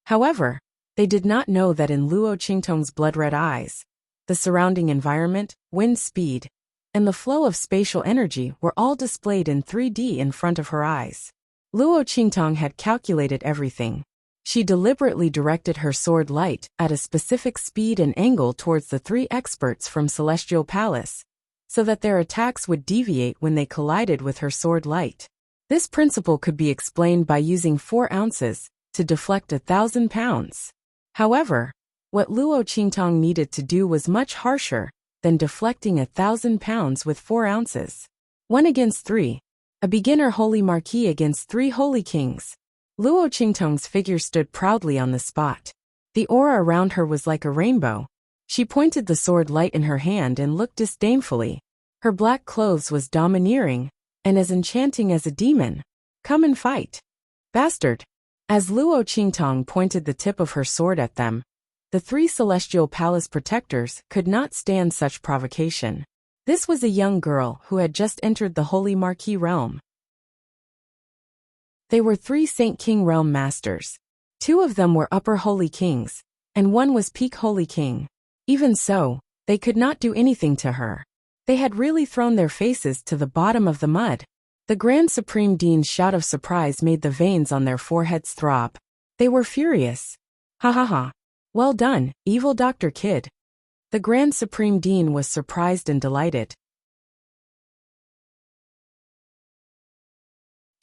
Speaker 1: However, they did not know that in Luo Qingtong's blood-red eyes, the surrounding environment, wind speed, and the flow of spatial energy were all displayed in 3D in front of her eyes. Luo Qingtong had calculated everything. She deliberately directed her sword light at a specific speed and angle towards the 3 experts from Celestial Palace, so that their attacks would deviate when they collided with her sword light. This principle could be explained by using 4 ounces to deflect 1,000 pounds. However, what Luo Qingtong needed to do was much harsher than deflecting 1,000 pounds with 4 ounces. 1 against 3. A beginner holy marquis against 3 holy kings. Luo Qingtong's figure stood proudly on the spot. The aura around her was like a rainbow. She pointed the sword light in her hand and looked disdainfully. Her black clothes was domineering, and as enchanting as a demon. Come and fight. Bastard. As Luo Qingtong pointed the tip of her sword at them, the 3 celestial palace protectors could not stand such provocation. This was a young girl who had just entered the Holy Marquis realm. They were 3 Saint King realm masters. 2 of them were upper holy kings, and 1 was peak holy king. Even so, they could not do anything to her. They had really thrown their faces to the bottom of the mud. The Grand Supreme Dean's shout of surprise made the veins on their foreheads throb. They were furious. Ha ha ha. Well done, evil Dr. Kid. The Grand Supreme Dean was surprised and delighted.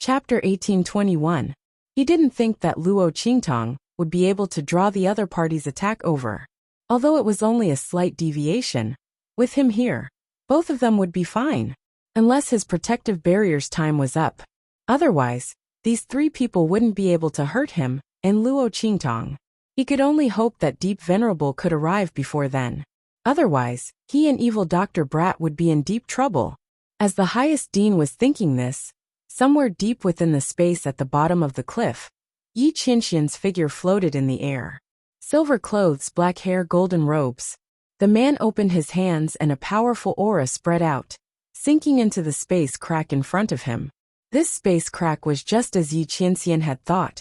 Speaker 1: Chapter 1821. He didn't think that Luo Qingtong would be able to draw the other party's attack over. Although it was only a slight deviation, with him here, both of them would be fine. Unless his protective barrier's time was up. Otherwise, these 3 people wouldn't be able to hurt him and Luo Qingtong. He could only hope that Deep Venerable could arrive before then. Otherwise, he and evil Dr. Brat would be in deep trouble. As the highest dean was thinking this, somewhere deep within the space at the bottom of the cliff, Yi Qianxian's figure floated in the air. Silver clothes, black hair, golden robes. The man opened his hands and a powerful aura spread out, sinking into the space crack in front of him. This space crack was just as Yi Qianxian had thought.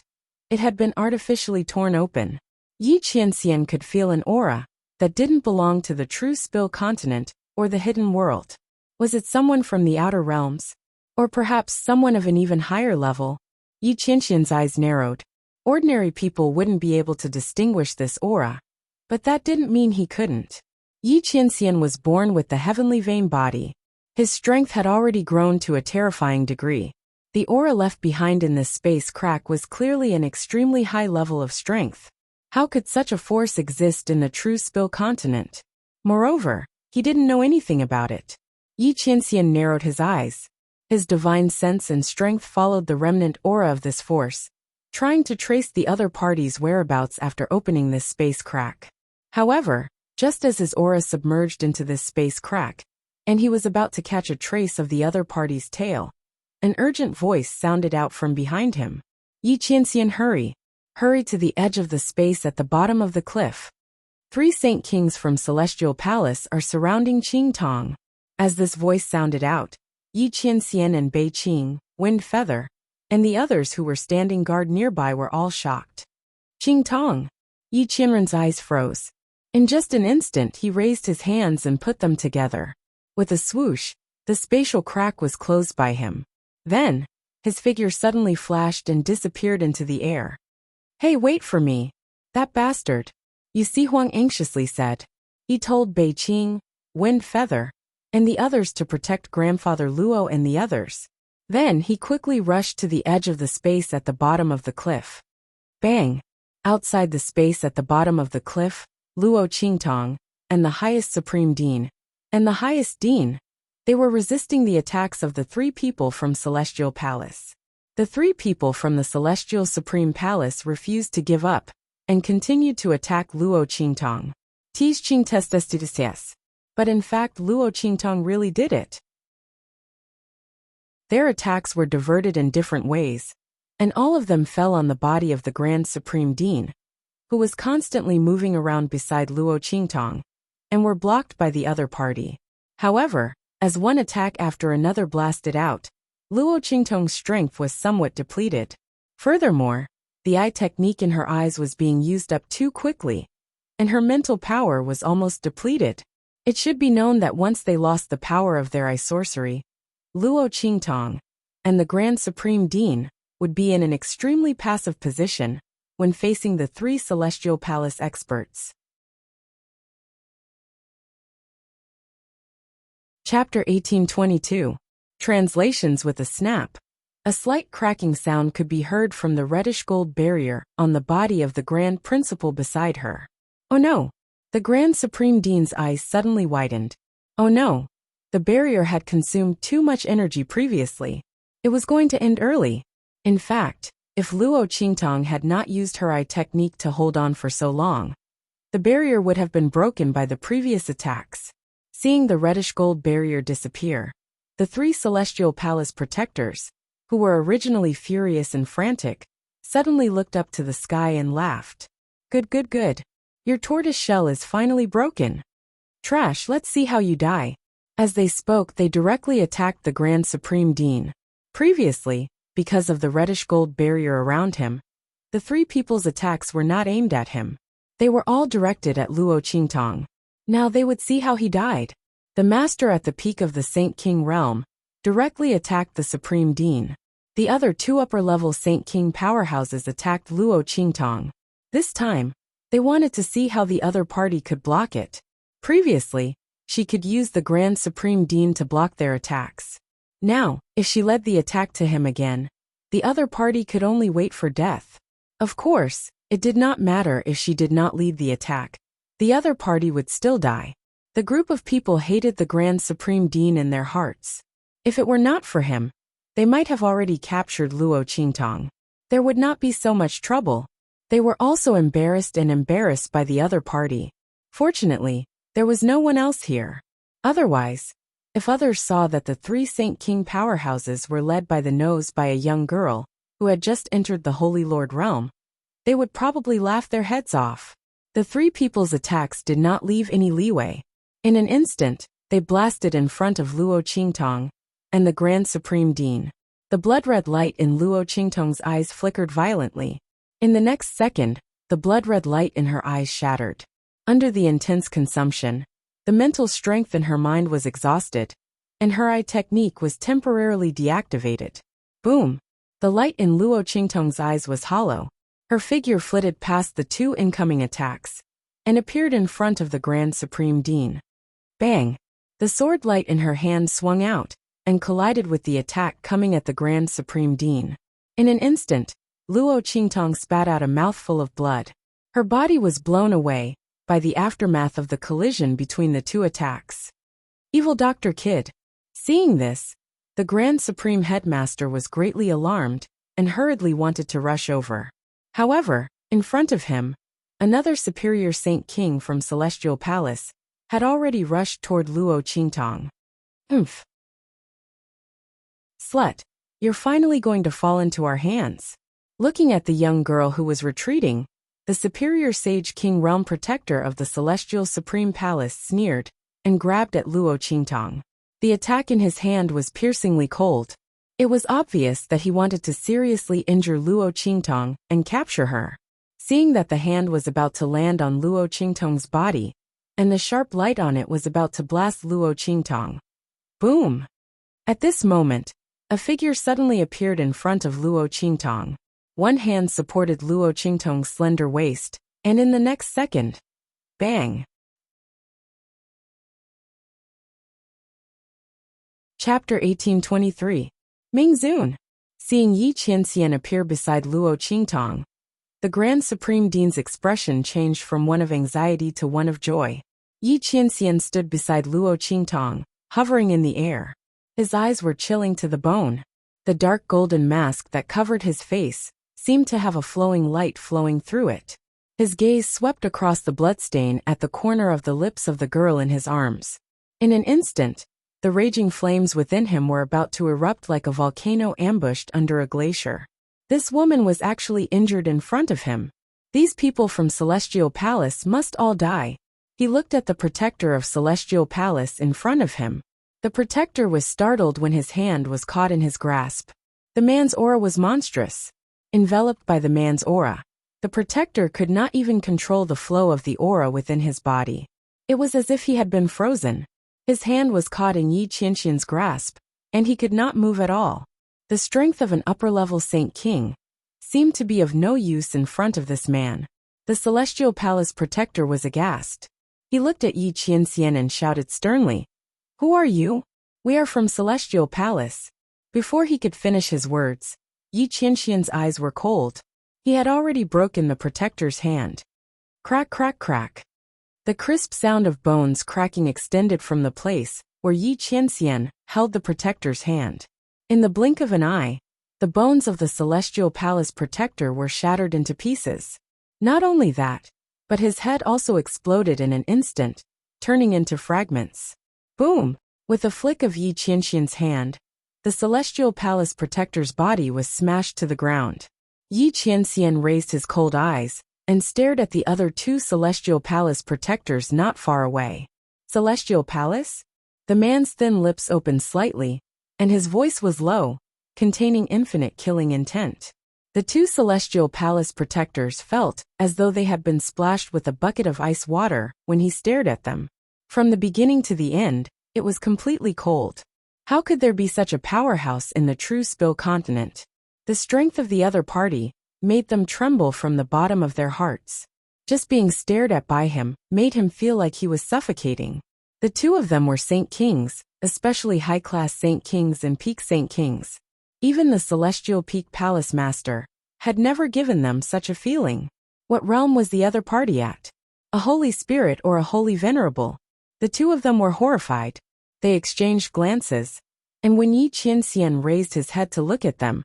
Speaker 1: It had been artificially torn open. Yi Qianxian could feel an aura that didn't belong to the true Spill continent or the hidden world. Was it someone from the outer realms? Or perhaps someone of an even higher level? Yi Qianxian's eyes narrowed. Ordinary people wouldn't be able to distinguish this aura. But that didn't mean he couldn't. Yi Qianxian was born with the heavenly vein body. His strength had already grown to a terrifying degree. The aura left behind in this space crack was clearly an extremely high level of strength. How could such a force exist in the true Spill continent? Moreover, he didn't know anything about it. Yi Qianxian narrowed his eyes. His divine sense and strength followed the remnant aura of this force, trying to trace the other party's whereabouts after opening this space crack. However, just as his aura submerged into this space crack, and he was about to catch a trace of the other party's tail, an urgent voice sounded out from behind him. Yi Qianxian, hurry! Hurry to the edge of the space at the bottom of the cliff. 3 Saint Kings from Celestial Palace are surrounding Qingtong. As this voice sounded out, Yi Qianxian and Bei Qing, Wind Feather, and the others who were standing guard nearby were all shocked. Qingtong! Yi Qianren's eyes froze. In just an instant he raised his hands and put them together. With a swoosh, the spatial crack was closed by him. Then, his figure suddenly flashed and disappeared into the air. Hey, wait for me. That bastard. You see, Huang anxiously said. He told Bei Qing, Wind Feather, and the others to protect Grandfather Luo and the others. Then he quickly rushed to the edge of the space at the bottom of the cliff. Bang! Outside the space at the bottom of the cliff, Luo Qingtong, and the highest Supreme Dean, and the highest Dean, they were resisting the attacks of the 3 people from Celestial Palace. The 3 people from the Celestial Supreme Palace refused to give up, and continued to attack Luo Qingtong. But in fact Luo Qingtong really did it. Their attacks were diverted in different ways, and all of them fell on the body of the Grand Supreme Dean, who was constantly moving around beside Luo Qingtong, and were blocked by the other party. However, as one attack after another blasted out, Luo Qingtong's strength was somewhat depleted. Furthermore, the eye technique in her eyes was being used up too quickly, and her mental power was almost depleted. It should be known that once they lost the power of their eye sorcery, Luo Qingtong and the Grand Supreme Dean would be in an extremely passive position when facing the 3 Celestial Palace experts. Chapter 1822. Translations with a snap. A slight cracking sound could be heard from the reddish-gold barrier on the body of the Grand Principal beside her. Oh no! The Grand Supreme Dean's eyes suddenly widened. Oh no! The The barrier had consumed too much energy previously. It was going to end early. In fact, if Luo Qingtong had not used her eye technique to hold on for so long, the barrier would have been broken by the previous attacks. Seeing the reddish-gold barrier disappear, the three Celestial Palace protectors, who were originally furious and frantic, suddenly looked up to the sky and laughed. Good, good, good. Your tortoise shell is finally broken. Trash, let's see how you die. As they spoke, they directly attacked the Grand Supreme Dean. Previously, because of the reddish-gold barrier around him, the three people's attacks were not aimed at him. They were all directed at Luo Qingtong. Now they would see how he died. The master at the peak of the Saint King realm directly attacked the Supreme Dean. The other two upper-level Saint King powerhouses attacked Luo Qingtong. This time, they wanted to see how the other party could block it. Previously, she could use the Grand Supreme Dean to block their attacks. Now, if she led the attack to him again, the other party could only wait for death. Of course, it did not matter if she did not lead the attack. The other party would still die. The group of people hated the Grand Supreme Dean in their hearts. If it were not for him, they might have already captured Luo Qingtong. There would not be so much trouble. They were also embarrassed by the other party. Fortunately, there was no one else here. Otherwise, if others saw that the three Saint King powerhouses were led by the nose by a young girl who had just entered the Holy Lord realm, they would probably laugh their heads off. The three people's attacks did not leave any leeway. In an instant, they blasted in front of Luo Qingtong and the Grand Supreme Dean. The blood-red light in Luo Qingtong's eyes flickered violently. In the next second, the blood-red light in her eyes shattered. Under the intense consumption, the mental strength in her mind was exhausted, and her eye technique was temporarily deactivated. Boom! The light in Luo Qingtong's eyes was hollow. Her figure flitted past the two incoming attacks and appeared in front of the Grand Supreme Dean. Bang! The sword light in her hand swung out and collided with the attack coming at the Grand Supreme Dean. In an instant, Luo Qingtong spat out a mouthful of blood. Her body was blown away by the aftermath of the collision between the two attacks. Evil Dr. Kid. Seeing this, the Grand Supreme Headmaster was greatly alarmed and hurriedly wanted to rush over. However, in front of him, another superior Saint King from Celestial Palace had already rushed toward Luo Qingtong. Oomph! Slut, you're finally going to fall into our hands. Looking at the young girl who was retreating, the superior Sage King Realm Protector of the Celestial Supreme Palace sneered and grabbed at Luo Qingtong. The attack in his hand was piercingly cold. It was obvious that he wanted to seriously injure Luo Qingtong and capture her. Seeing that the hand was about to land on Luo Qingtong's body, and the sharp light on it was about to blast Luo Qingtong. Boom! At this moment, a figure suddenly appeared in front of Luo Qingtong. One hand supported Luo Qingtong's slender waist, and in the next second, bang! Chapter 1823. Mingzun. Seeing Yi Qianxian appear beside Luo Qingtong, the Grand Supreme Dean's expression changed from one of anxiety to one of joy. Yi Qianxian stood beside Luo Qingtong, hovering in the air. His eyes were chilling to the bone. The dark golden mask that covered his face seemed to have a flowing light flowing through it. His gaze swept across the bloodstain at the corner of the lips of the girl in his arms. In an instant, the raging flames within him were about to erupt like a volcano ambushed under a glacier. This woman was actually injured in front of him. These people from Celestial Palace must all die. He looked at the protector of Celestial Palace in front of him. The protector was startled when his hand was caught in his grasp. The man's aura was monstrous. Enveloped by the man's aura, the protector could not even control the flow of the aura within his body. It was as if he had been frozen. His hand was caught in Yi Qianxian's grasp, and he could not move at all. The strength of an upper-level Saint King seemed to be of no use in front of this man. The Celestial Palace protector was aghast. He looked at Yi Qianxian and shouted sternly, "Who are you?" "We are from Celestial Palace." Before he could finish his words, Yi Qianxian's eyes were cold. He had already broken the protector's hand. Crack, crack, crack. The crisp sound of bones cracking extended from the place where Yi Qianxian held the protector's hand. In the blink of an eye, the bones of the celestial palace protector were shattered into pieces. Not only that, but his head also exploded in an instant, turning into fragments. Boom! With a flick of Yi Qianxian's hand, the celestial palace protector's body was smashed to the ground. Yi Qianxian raised his cold eyes and stared at the other two celestial palace protectors not far away. Celestial palace? The man's thin lips opened slightly, and his voice was low, containing infinite killing intent. The two celestial palace protectors felt as though they had been splashed with a bucket of ice water when he stared at them. From the beginning to the end, it was completely cold. How could there be such a powerhouse in the true Spill continent? The strength of the other party made them tremble from the bottom of their hearts. Just being stared at by him made him feel like he was suffocating. The two of them were Saint Kings, especially high-class Saint Kings and Peak Saint Kings. Even the Celestial Peak Palace Master had never given them such a feeling. What realm was the other party at? A Holy Spirit or a Holy Venerable? The two of them were horrified. They exchanged glances, and when Yi Qianxian raised his head to look at them,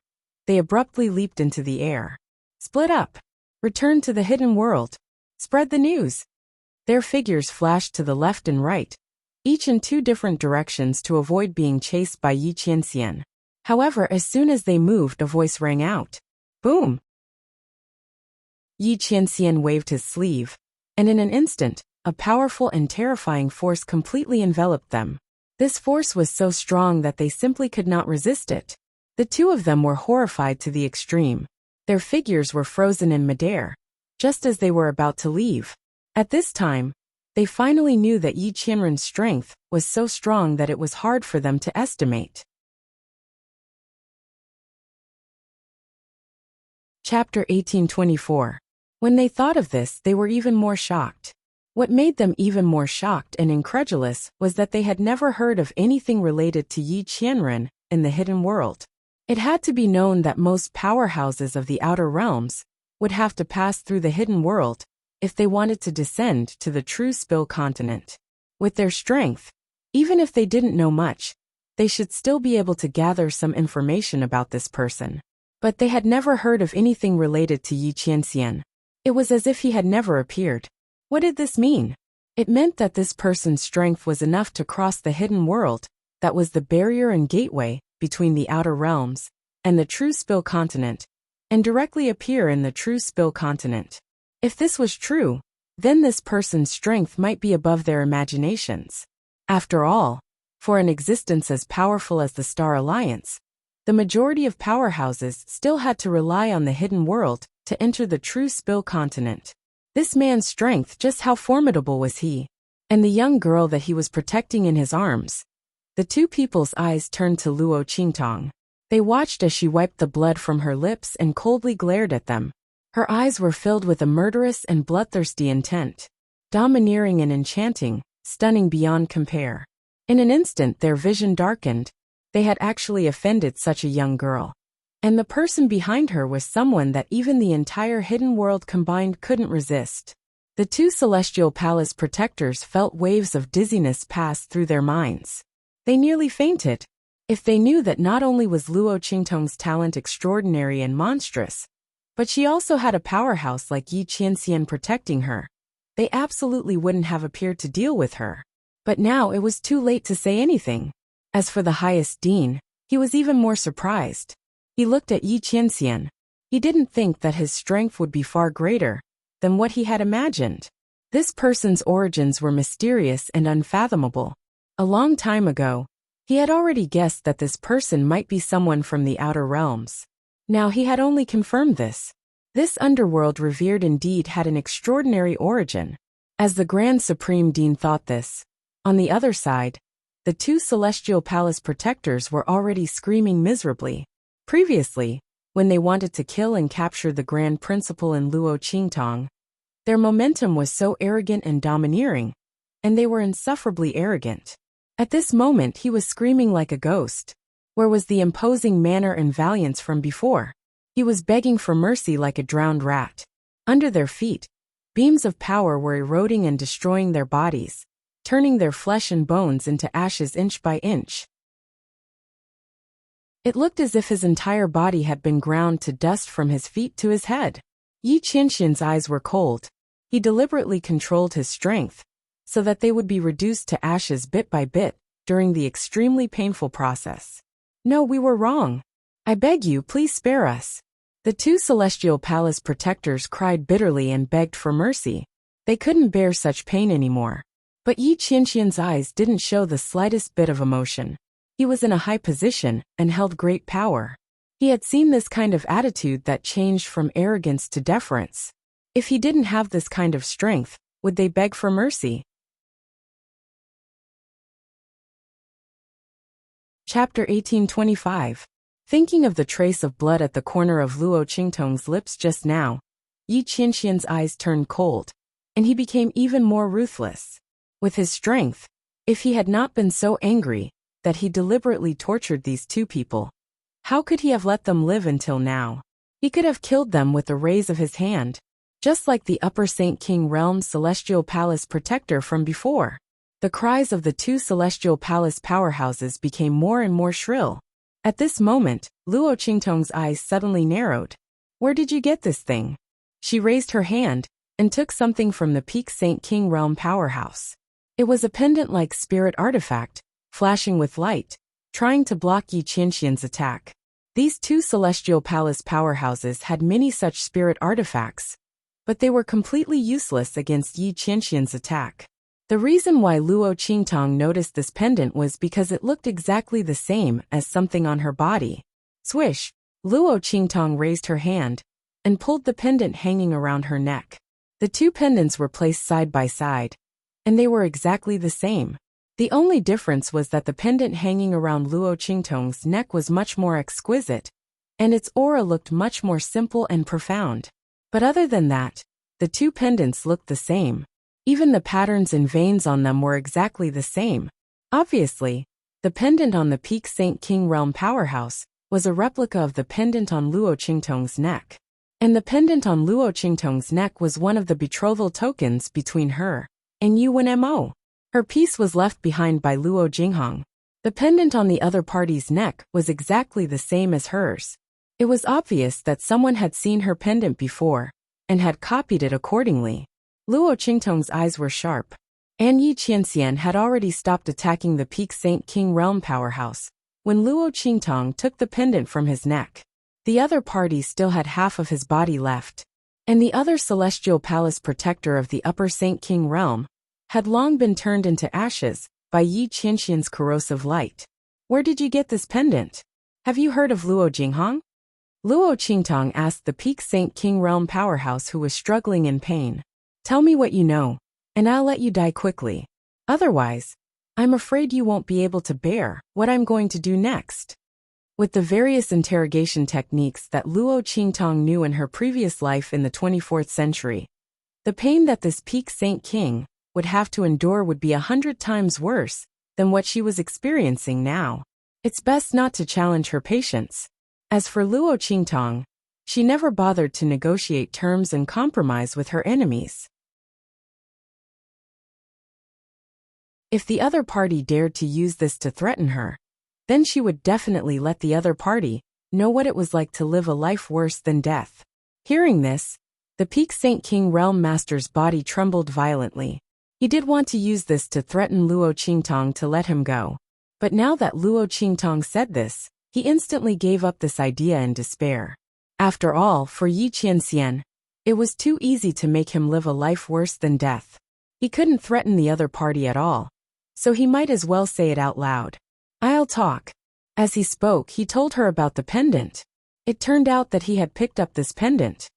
Speaker 1: they abruptly leaped into the air. Split up. Return to the hidden world. Spread the news. Their figures flashed to the left and right, each in two different directions to avoid being chased by Yi Qianxian. However, as soon as they moved, a voice rang out. Boom! Yi Qianxian waved his sleeve, and in an instant, a powerful and terrifying force completely enveloped them. This force was so strong that they simply could not resist it. The two of them were horrified to the extreme. Their figures were frozen in midair, just as they were about to leave. At this time, they finally knew that Yi Qianren's strength was so strong that it was hard for them to estimate. Chapter 1824. When they thought of this, they were even more shocked. What made them even more shocked and incredulous was that they had never heard of anything related to Yi Qianren in the hidden world. It had to be known that most powerhouses of the outer realms would have to pass through the hidden world if they wanted to descend to the true Spill continent. With their strength, even if they didn't know much, they should still be able to gather some information about this person. But they had never heard of anything related to Yi Qianxian. It was as if he had never appeared. What did this mean? It meant that this person's strength was enough to cross the hidden world, that was the barrier and gateway between the outer realms and the true Spill continent, and directly appear in the true Spill continent. If this was true, then this person's strength might be above their imaginations. After all, for an existence as powerful as the Star Alliance, the majority of powerhouses still had to rely on the hidden world to enter the true Spill continent. This man's strength, just how formidable was he? And the young girl that he was protecting in his arms. The two people's eyes turned to Luo Qingtong. They watched as she wiped the blood from her lips and coldly glared at them. Her eyes were filled with a murderous and bloodthirsty intent. Domineering and enchanting, stunning beyond compare. In an instant their vision darkened. They had actually offended such a young girl. And the person behind her was someone that even the entire hidden world combined couldn't resist. The two celestial palace protectors felt waves of dizziness pass through their minds. They nearly fainted. If they knew that not only was Luo Qingtong's talent extraordinary and monstrous, but she also had a powerhouse like Yi Qianxian protecting her, they absolutely wouldn't have appeared to deal with her. But now it was too late to say anything. As for the highest dean, he was even more surprised. He looked at Yi Qianxian. He didn't think that his strength would be far greater than what he had imagined. This person's origins were mysterious and unfathomable. A long time ago, he had already guessed that this person might be someone from the outer realms. Now he had only confirmed this. This underworld revered indeed had an extraordinary origin. As the Grand Supreme Dean thought this, on the other side, the two celestial palace protectors were already screaming miserably. Previously, when they wanted to kill and capture the Grand Principal in Luo Qingtong, their momentum was so arrogant and domineering, and they were insufferably arrogant. At this moment he was screaming like a ghost. Where was the imposing manner and valiance from before? He was begging for mercy like a drowned rat. Under their feet, beams of power were eroding and destroying their bodies. turning their flesh and bones into ashes inch by inch. It looked as if his entire body had been ground to dust from his feet to his head. Yi Qianxian's eyes were cold. He deliberately controlled his strength, so that they would be reduced to ashes bit by bit, during the extremely painful process. No, we were wrong. I beg you, please spare us. The two celestial palace protectors cried bitterly and begged for mercy. They couldn't bear such pain anymore. But Yi Qianxian's eyes didn't show the slightest bit of emotion. He was in a high position and held great power. He had seen this kind of attitude that changed from arrogance to deference. If he didn't have this kind of strength, would they beg for mercy? Chapter 1825. Thinking of the trace of blood at the corner of Luo Qingtong's lips just now, Yi Qianxian's eyes turned cold, and he became even more ruthless. With his strength, if he had not been so angry that he deliberately tortured these two people, how could he have let them live until now? He could have killed them with a raise of his hand, just like the Upper Saint King Realm Celestial Palace protector from before. The cries of the two Celestial Palace powerhouses became more and more shrill. At this moment, Luo Qingtong's eyes suddenly narrowed. Where did you get this thing? She raised her hand and took something from the Peak Saint King Realm powerhouse. It was a pendant-like spirit artifact, flashing with light, trying to block Yi Qianxian's attack. These two Celestial Palace powerhouses had many such spirit artifacts, but they were completely useless against Yi Qianxian's attack. The reason why Luo Qingtong noticed this pendant was because it looked exactly the same as something on her body. Swish! Luo Qingtong raised her hand and pulled the pendant hanging around her neck. The two pendants were placed side by side, and they were exactly the same. The only difference was that the pendant hanging around Luo Qingtong's neck was much more exquisite, and its aura looked much more simple and profound. But other than that, the two pendants looked the same. Even the patterns and veins on them were exactly the same. Obviously, the pendant on the Peak Saint King Realm powerhouse was a replica of the pendant on Luo Qingtong's neck. And the pendant on Luo Qingtong's neck was one of the betrothal tokens between her and Yuan Mo. Her piece was left behind by Luo Jinghong. The pendant on the other party's neck was exactly the same as hers. It was obvious that someone had seen her pendant before and had copied it accordingly. Luo Qingtong's eyes were sharp. And Yi Qianxian had already stopped attacking the Peak Saint King Realm powerhouse when Luo Qingtong took the pendant from his neck. The other party still had half of his body left, and the other Celestial Palace protector of the Upper Saint King Realm had long been turned into ashes by Yi Qianxian's corrosive light. Where did you get this pendant? Have you heard of Luo Jinghong? Luo Qingtong asked the Peak Saint King Realm powerhouse, who was struggling in pain. Tell me what you know, and I'll let you die quickly. Otherwise, I'm afraid you won't be able to bear what I'm going to do next. With the various interrogation techniques that Luo Qingtong knew in her previous life in the 24th century, the pain that this Peak Saint King would have to endure would be 100 times worse than what she was experiencing now. It's best not to challenge her patience. As for Luo Qingtong, she never bothered to negotiate terms and compromise with her enemies. If the other party dared to use this to threaten her, then she would definitely let the other party know what it was like to live a life worse than death. Hearing this, the Peak Saint King Realm Master's body trembled violently. He did want to use this to threaten Luo Qingtong to let him go. But now that Luo Qingtong said this, he instantly gave up this idea in despair. After all, for Yi Qianxian, it was too easy to make him live a life worse than death. He couldn't threaten the other party at all, so he might as well say it out loud. I'll talk. As he spoke, he told her about the pendant. It turned out that he had picked up this pendant.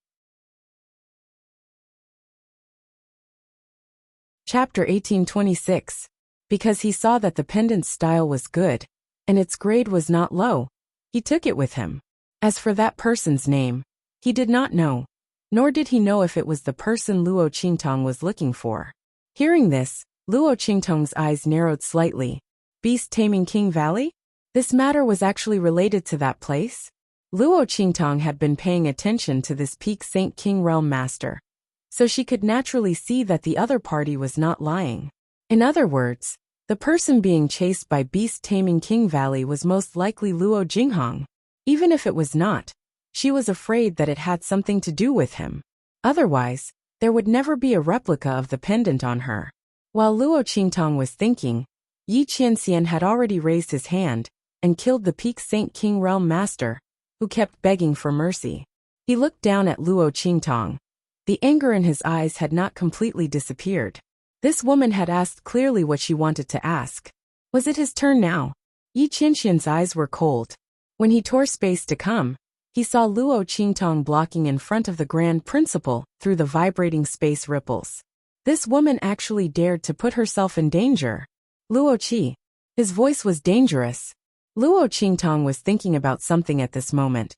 Speaker 1: Chapter 1826. Because he saw that the pendant's style was good, and its grade was not low, he took it with him. As for that person's name, he did not know, nor did he know if it was the person Luo Qingtong was looking for. Hearing this, Luo Qingtong's eyes narrowed slightly. Beast Taming King Valley? This matter was actually related to that place? Luo Qingtong had been paying attention to this Peak Saint King Realm Master, so she could naturally see that the other party was not lying. In other words, the person being chased by beast taming King Valley was most likely Luo Jinghong. Even if it was not, she was afraid that it had something to do with him. Otherwise, there would never be a replica of the pendant on her. While Luo Qingtong was thinking, Yi Qianxian had already raised his hand and killed the Peak Saint King Realm Master, who kept begging for mercy. He looked down at Luo Qingtong. The anger in his eyes had not completely disappeared. This woman had asked clearly what she wanted to ask. Was it his turn now? Yi Qianxian's eyes were cold. When he tore space to come, he saw Luo Qingtong blocking in front of the Grand Principal through the vibrating space ripples. This woman actually dared to put herself in danger. Luo Qi. His voice was dangerous. Luo Qingtong was thinking about something at this moment,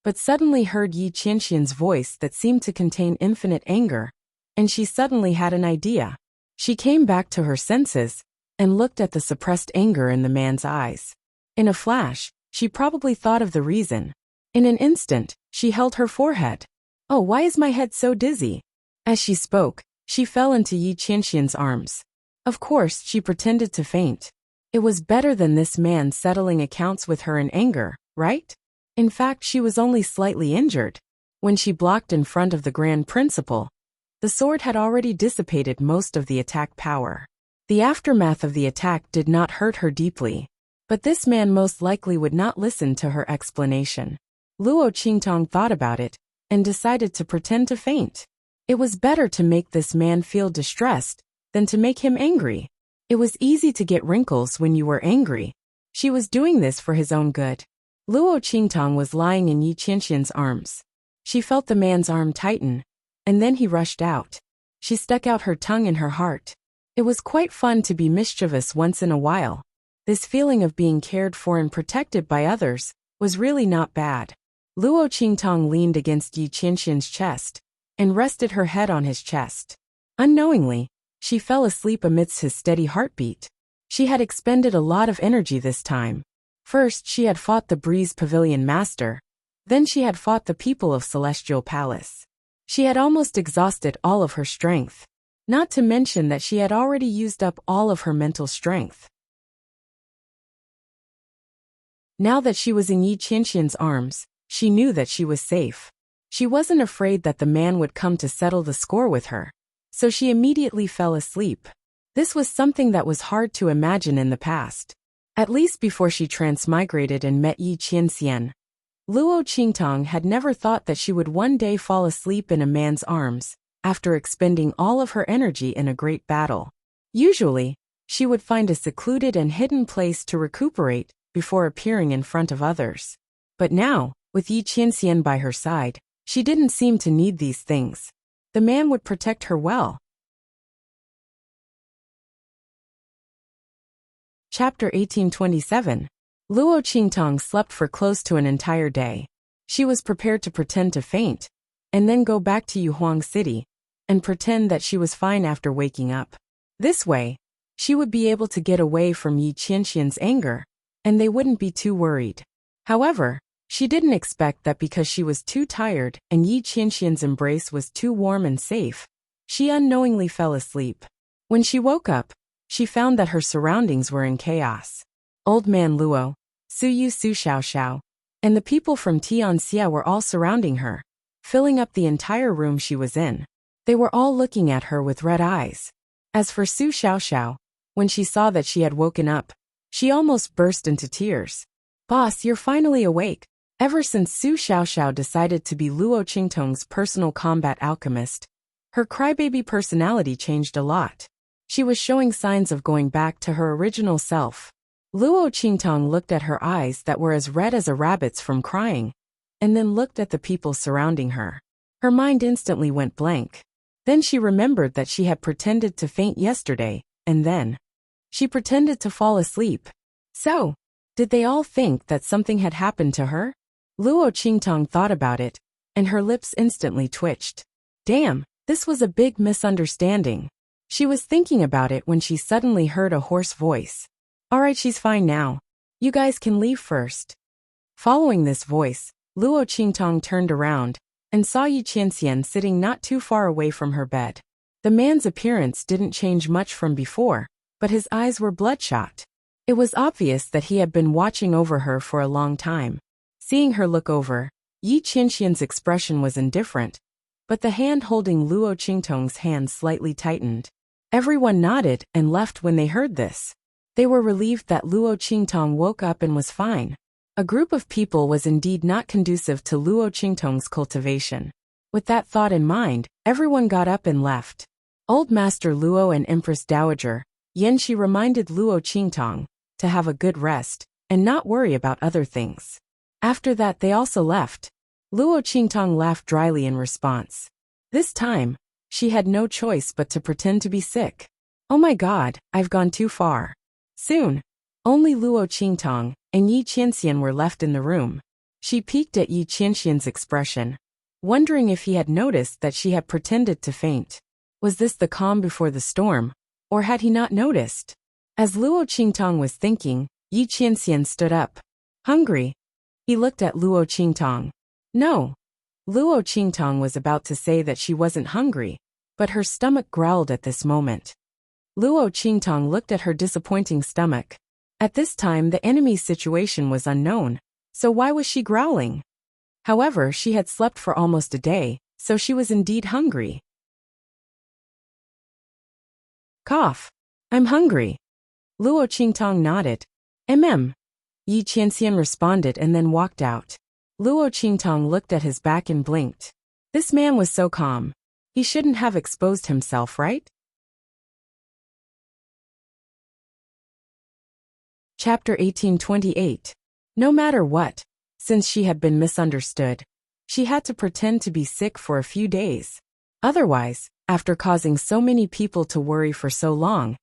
Speaker 1: but suddenly heard Yi Qianxian's voice that seemed to contain infinite anger, and she suddenly had an idea. She came back to her senses and looked at the suppressed anger in the man's eyes. In a flash, she probably thought of the reason. In an instant, she held her forehead. Oh, why is my head so dizzy? As she spoke, she fell into Yi Qianxian's arms. Of course, she pretended to faint. It was better than this man settling accounts with her in anger, right? In fact, she was only slightly injured. When she blocked in front of the Grand Principal, the sword had already dissipated most of the attack power. The aftermath of the attack did not hurt her deeply, but this man most likely would not listen to her explanation. Luo Qingtong thought about it and decided to pretend to faint. It was better to make this man feel distressed than to make him angry. It was easy to get wrinkles when you were angry. She was doing this for his own good. Luo Qingtong was lying in Yi Qianxian's arms. She felt the man's arm tighten, and then he rushed out. She stuck out her tongue in her heart. It was quite fun to be mischievous once in a while. This feeling of being cared for and protected by others was really not bad. Luo Qingtong leaned against Yi Qianxian's chest and rested her head on his chest. Unknowingly, she fell asleep amidst his steady heartbeat. She had expended a lot of energy this time. First, she had fought the Breeze Pavilion Master. Then she had fought the people of Celestial Palace. She had almost exhausted all of her strength. Not to mention that she had already used up all of her mental strength. Now that she was in Yi Qianxian's arms, she knew that she was safe. She wasn't afraid that the man would come to settle the score with her, so she immediately fell asleep. This was something that was hard to imagine in the past. At least before she transmigrated and met Yi Qianxian. Luo Qingtong had never thought that she would one day fall asleep in a man's arms, after expending all of her energy in a great battle. Usually, she would find a secluded and hidden place to recuperate before appearing in front of others. But now, with Yi Qianxian by her side, she didn't seem to need these things. The man would protect her well. Chapter 1827. Luo Qingtong slept for close to an entire day. She was prepared to pretend to faint, and then go back to Yuhuang City, and pretend that she was fine after waking up. This way, she would be able to get away from Yi Qianxian's anger, and they wouldn't be too worried. However, she didn't expect that because she was too tired and Yi Qianxian's embrace was too warm and safe, she unknowingly fell asleep. When she woke up, she found that her surroundings were in chaos. Old Man Luo, Suyu Su Xiaoxiao, and the people from Tianxia were all surrounding her, filling up the entire room she was in. They were all looking at her with red eyes. As for Su Xiaoxiao, when she saw that she had woken up, she almost burst into tears. "Boss, you're finally awake." Ever since Su Xiaoxiao decided to be Luo Qingtong's personal combat alchemist, her crybaby personality changed a lot. She was showing signs of going back to her original self. Luo Qingtong looked at her eyes that were as red as a rabbit's from crying, and then looked at the people surrounding her. Her mind instantly went blank. Then she remembered that she had pretended to faint yesterday, and then she pretended to fall asleep. So, did they all think that something had happened to her? Luo Qingtong thought about it, and her lips instantly twitched. Damn, this was a big misunderstanding. She was thinking about it when she suddenly heard a hoarse voice. "Alright, she's fine now. You guys can leave first." Following this voice, Luo Qingtong turned around and saw Yi Qianxian sitting not too far away from her bed. The man's appearance didn't change much from before, but his eyes were bloodshot. It was obvious that he had been watching over her for a long time. Seeing her look over, Yi Qianxian's expression was indifferent, but the hand holding Luo Qingtong's hand slightly tightened. Everyone nodded and left when they heard this. They were relieved that Luo Qingtong woke up and was fine. A group of people was indeed not conducive to Luo Qingtong's cultivation. With that thought in mind, everyone got up and left. Old Master Luo and Empress Dowager Yanxi reminded Luo Qingtong to have a good rest and not worry about other things. After that they also left. Luo Qingtong laughed dryly in response. This time, she had no choice but to pretend to be sick. Oh my god, I've gone too far. Soon, only Luo Qingtong and Yi Qianxian were left in the room. She peeked at Yi Qianxian's expression, wondering if he had noticed that she had pretended to faint. Was this the calm before the storm, or had he not noticed? As Luo Qingtong was thinking, Yi Qianxian stood up. Hungry? He looked at Luo Qingtong. No. Luo Qingtong was about to say that she wasn't hungry, but her stomach growled at this moment. Luo Qingtong looked at her disappointing stomach. At this time the enemy's situation was unknown, so why was she growling? However, she had slept for almost a day, so she was indeed hungry. Cough. I'm hungry. Luo Qingtong nodded. Yi Qianxian responded and then walked out. Luo Qingtong looked at his back and blinked. This man was so calm. He shouldn't have exposed himself, right? Chapter 1828. No matter what, since she had been misunderstood, she had to pretend to be sick for a few days. Otherwise, after causing so many people to worry for so long,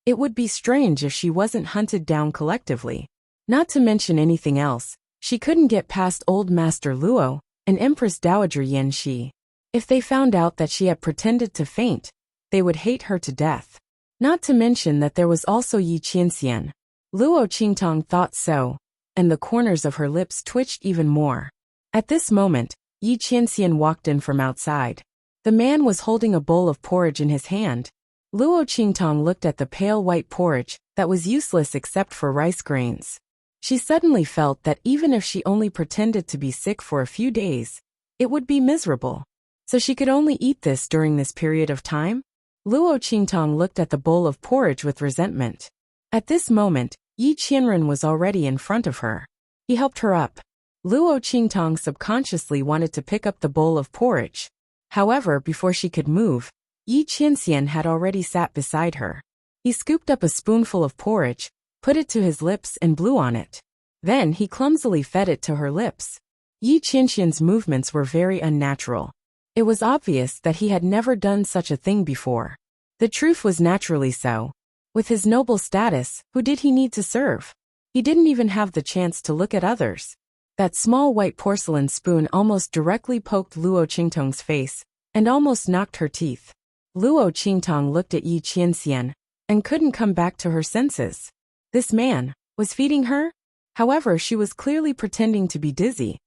Speaker 1: it would be strange if she wasn't hunted down collectively. Not to mention anything else, she couldn't get past Old Master Luo and Empress Dowager Yanxi. If they found out that she had pretended to faint, they would hate her to death. Not to mention that there was also Yi Qianxian. Luo Qingtong thought so, and the corners of her lips twitched even more. At this moment, Yi Qianxian walked in from outside. The man was holding a bowl of porridge in his hand. Luo Qingtong looked at the pale white porridge that was useless except for rice grains. She suddenly felt that even if she only pretended to be sick for a few days, it would be miserable. So she could only eat this during this period of time? Luo Qingtong looked at the bowl of porridge with resentment. At this moment, Yi Qianren was already in front of her. He helped her up. Luo Qingtong subconsciously wanted to pick up the bowl of porridge. However, before she could move, Yi Qianxian had already sat beside her. He scooped up a spoonful of porridge, put it to his lips and blew on it. Then he clumsily fed it to her lips. Yi Qianxian's movements were very unnatural. It was obvious that he had never done such a thing before. The truth was naturally so. With his noble status, who did he need to serve? He didn't even have the chance to look at others. That small white porcelain spoon almost directly poked Luo Qingtong's face and almost knocked her teeth. Luo Qingtong looked at Yi Qianxian and couldn't come back to her senses. This man was feeding her? However, she was clearly pretending to be dizzy.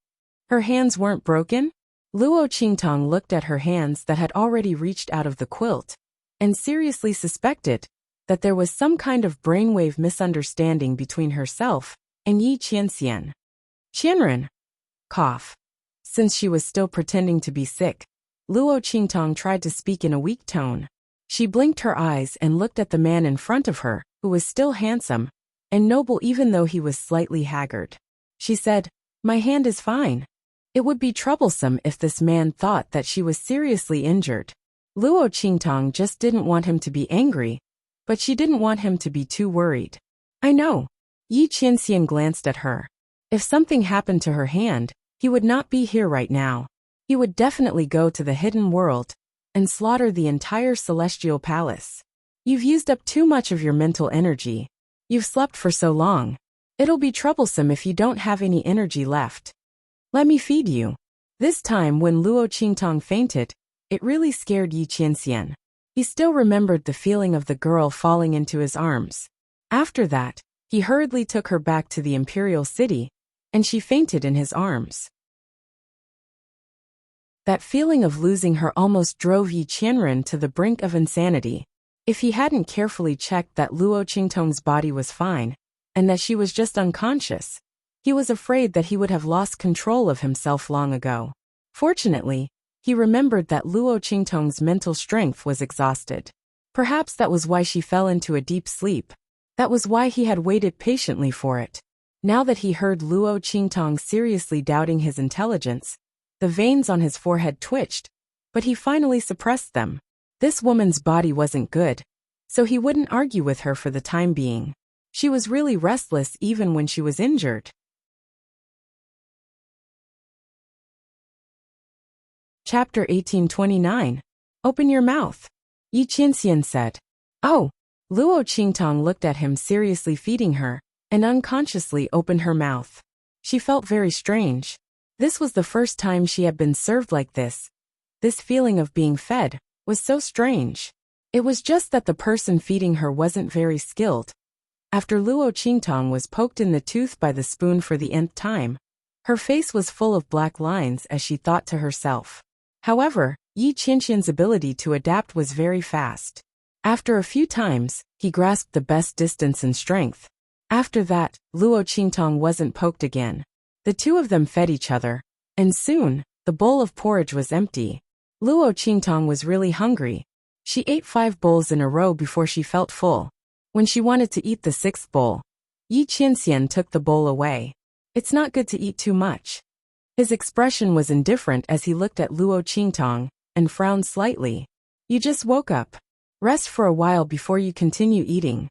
Speaker 1: Her hands weren't broken? Luo Qingtong looked at her hands that had already reached out of the quilt and seriously suspected that there was some kind of brainwave misunderstanding between herself and Yi Qianxian. Qianren. Cough. Since she was still pretending to be sick, Luo Qingtong tried to speak in a weak tone. She blinked her eyes and looked at the man in front of her, who was still handsome and noble even though he was slightly haggard. She said, "My hand is fine." It would be troublesome if this man thought that she was seriously injured. Luo Qingtong just didn't want him to be angry, but she didn't want him to be too worried. I know. Yi Qianxian glanced at her. If something happened to her hand, he would not be here right now. He would definitely go to the hidden world and slaughter the entire celestial palace. You've used up too much of your mental energy. You've slept for so long. It'll be troublesome if you don't have any energy left. Let me feed you. This time when Luo Qingtong fainted, it really scared Yi Qianxian. He still remembered the feeling of the girl falling into his arms. After that, he hurriedly took her back to the imperial city, and she fainted in his arms. That feeling of losing her almost drove Yi Qianren to the brink of insanity. If he hadn't carefully checked that Luo Qingtong's body was fine, and that she was just unconscious, he was afraid that he would have lost control of himself long ago. Fortunately, he remembered that Luo Qingtong's mental strength was exhausted. Perhaps that was why she fell into a deep sleep. That was why he had waited patiently for it. Now that he heard Luo Qingtong seriously doubting his intelligence, the veins on his forehead twitched, but he finally suppressed them. This woman's body wasn't good, so he wouldn't argue with her for the time being. She was really restless even when she was injured. Chapter 1829. Open your mouth, Yi Qianxian said. Oh. Luo Qingtong looked at him seriously feeding her, and unconsciously opened her mouth. She felt very strange. This was the first time she had been served like this. This feeling of being fed was so strange. It was just that the person feeding her wasn't very skilled. After Luo Qingtong was poked in the tooth by the spoon for the nth time, her face was full of black lines as she thought to herself. However, Yi Qianxian's ability to adapt was very fast. After a few times, he grasped the best distance and strength. After that, Luo Qingtong wasn't poked again. The two of them fed each other, and soon, the bowl of porridge was empty. Luo Qingtong was really hungry. She ate 5 bowls in a row before she felt full. When she wanted to eat the 6th bowl, Yi Qianxian took the bowl away. It's not good to eat too much. His expression was indifferent as he looked at Luo Qingtong, and frowned slightly. You just woke up. Rest for a while before you continue eating.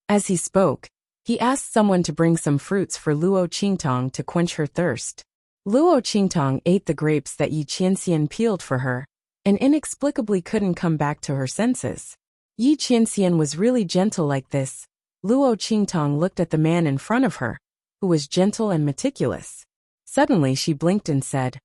Speaker 1: As he spoke, he asked someone to bring some fruits for Luo Qingtong to quench her thirst. Luo Qingtong ate the grapes that Yi Qianxian peeled for her, and inexplicably couldn't come back to her senses. Yi Qianxian was really gentle like this. Luo Qingtong looked at the man in front of her, who was gentle and meticulous. Suddenly she blinked and said,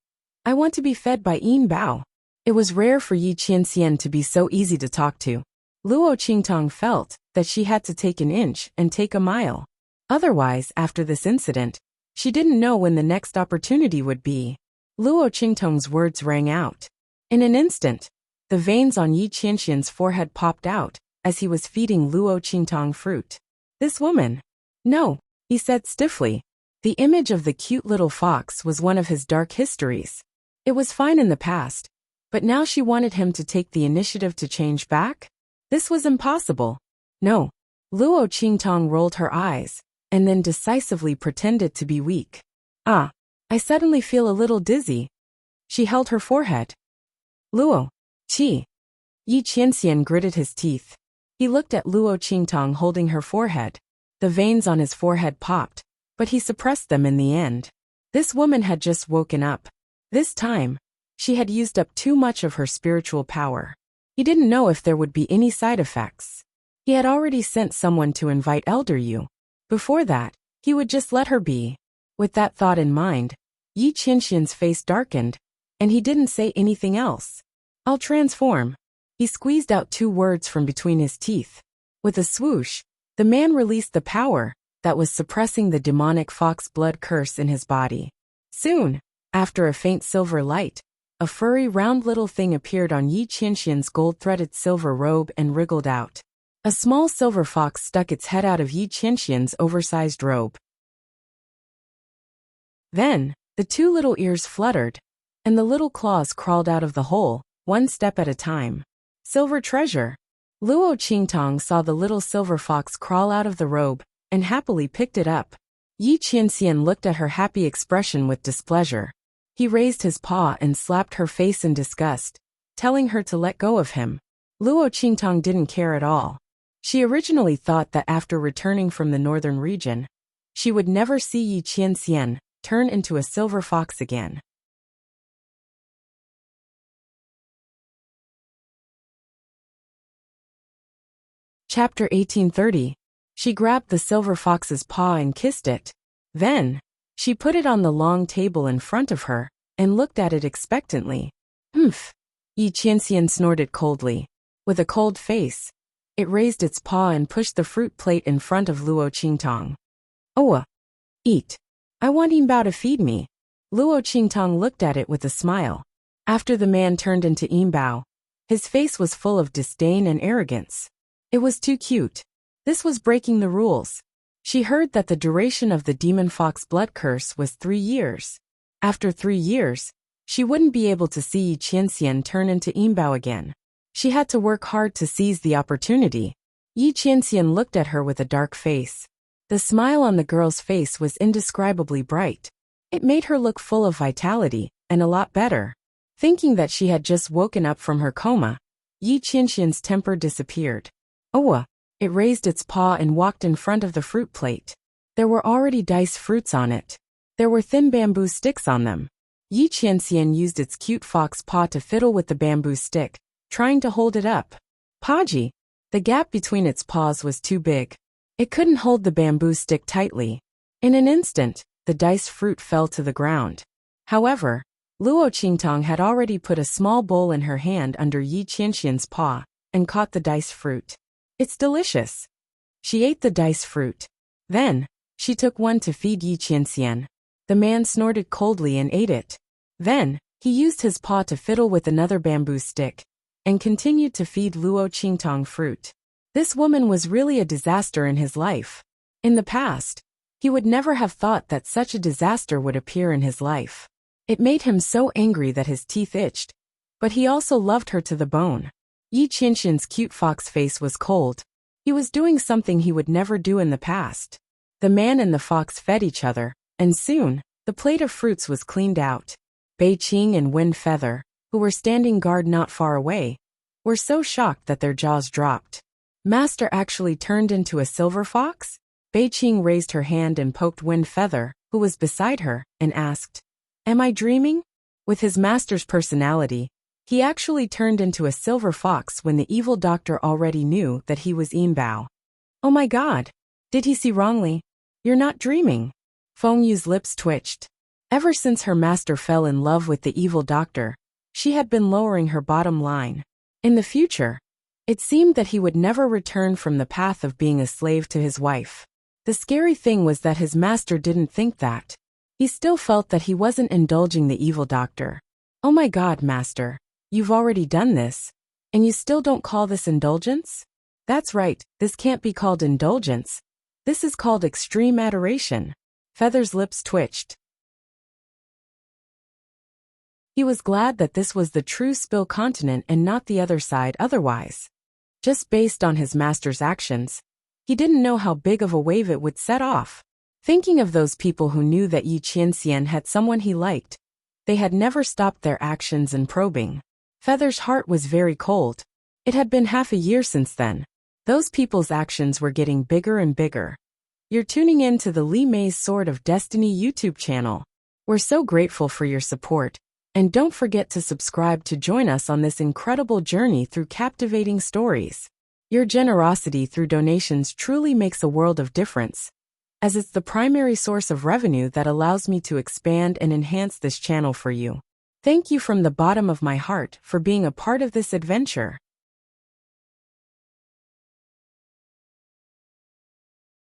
Speaker 1: I want to be fed by Yin Bao. It was rare for Yi Qianxian to be so easy to talk to. Luo Qingtong felt that she had to take an inch and take a mile. Otherwise, after this incident, she didn't know when the next opportunity would be. Luo Qingtong's words rang out. In an instant, the veins on Yi Qianxian's forehead popped out as he was feeding Luo Qingtong fruit. This woman. No, he said stiffly. The image of the cute little fox was one of his dark histories. It was fine in the past, but now she wanted him to take the initiative to change back? This was impossible. No. Luo Qingtong rolled her eyes, and then decisively pretended to be weak. I suddenly feel a little dizzy. She held her forehead. Luo. Qi. Yi Qianxian gritted his teeth. He looked at Luo Qingtong holding her forehead. The veins on his forehead popped, but he suppressed them in the end. This woman had just woken up. This time, she had used up too much of her spiritual power. He didn't know if there would be any side effects. He had already sent someone to invite Elder Yu. Before that, he would just let her be. With that thought in mind, Yi Qianxian's face darkened, and he didn't say anything else. I'll transform. He squeezed out 2 words from between his teeth. With a swoosh, the man released the power that was suppressing the demonic fox blood curse in his body. Soon, after a faint silver light, a furry round little thing appeared on Yi Qianxian's gold-threaded silver robe and wriggled out. A small silver fox stuck its head out of Yi Qianxian's oversized robe. Then, the 2 little ears fluttered, and the little claws crawled out of the hole, 1 step at a time. Silver treasure. Luo Qingtong saw the little silver fox crawl out of the robe, and happily picked it up. Yi Qianxian looked at her happy expression with displeasure. He raised his paw and slapped her face in disgust, telling her to let go of him. Luo Qingtong didn't care at all. She originally thought that after returning from the northern region, she would never see Yi Qianxian turn into a silver fox again. Chapter 1830. She grabbed the silver fox's paw and kissed it. Then, she put it on the long table in front of her, and looked at it expectantly. Humph! Yi Qianxian snorted coldly. With a cold face, it raised its paw and pushed the fruit plate in front of Luo Qingtong. Eat. I want Yin Bao to feed me. Luo Qingtong looked at it with a smile. After the man turned into Yin Bao, his face was full of disdain and arrogance. It was too cute. This was breaking the rules. She heard that the duration of the demon fox blood curse was 3 years. After 3 years, she wouldn't be able to see Yi Qianxian turn into Yinbao again. She had to work hard to seize the opportunity. Yi Qianxian looked at her with a dark face. The smile on the girl's face was indescribably bright. It made her look full of vitality, and a lot better. Thinking that she had just woken up from her coma, Yi Qianxian's temper disappeared. It raised its paw and walked in front of the fruit plate. There were already diced fruits on it. There were thin bamboo sticks on them. Yi Qianxian used its cute fox paw to fiddle with the bamboo stick, trying to hold it up. Podgy! The gap between its paws was too big. It couldn't hold the bamboo stick tightly. In an instant, the diced fruit fell to the ground. However, Luo Qingtong had already put a small bowl in her hand under Yi Qianxian's paw and caught the diced fruit. It's delicious. She ate the diced fruit. Then, she took one to feed Yi Qianxian. The man snorted coldly and ate it. Then, he used his paw to fiddle with another bamboo stick and continued to feed Luo Qingtong fruit. This woman was really a disaster in his life. In the past, he would never have thought that such a disaster would appear in his life. It made him so angry that his teeth itched, but he also loved her to the bone. Yi Qianxian's cute fox face was cold. He was doing something he would never do in the past. The man and the fox fed each other, and soon, the plate of fruits was cleaned out. Bei Qing and Wind Feather, who were standing guard not far away, were so shocked that their jaws dropped. Master actually turned into a silver fox? Bei Qing raised her hand and poked Wind Feather, who was beside her, and asked, "Am I dreaming?" With his master's personality, he actually turned into a silver fox when the evil doctor already knew that he was Yinbao. Oh my god! Did he see wrongly? You're not dreaming. Feng Yu's lips twitched. Ever since her master fell in love with the evil doctor, she had been lowering her bottom line. In the future, it seemed that he would never return from the path of being a slave to his wife. The scary thing was that his master didn't think that. He still felt that he wasn't indulging the evil doctor. Oh my god, master. You've already done this, and you still don't call this indulgence? That's right, this can't be called indulgence. This is called extreme adoration. Feather's lips twitched. He was glad that this was the true Spill continent and not the other side otherwise. Just based on his master's actions, he didn't know how big of a wave it would set off. Thinking of those people who knew that Yi Qianxian had someone he liked, they had never stopped their actions and probing. Feather's heart was very cold. It had been half a year since then. Those people's actions were getting bigger and bigger. You're tuning in to the Li Mei's Sword of Destiny YouTube channel. We're so grateful for your support, and don't forget to subscribe to join us on this incredible journey through captivating stories. Your generosity through donations truly makes a world of difference, as it's the primary source of revenue that allows me to expand and enhance this channel for you. Thank you from the bottom of my heart for being a part of this adventure.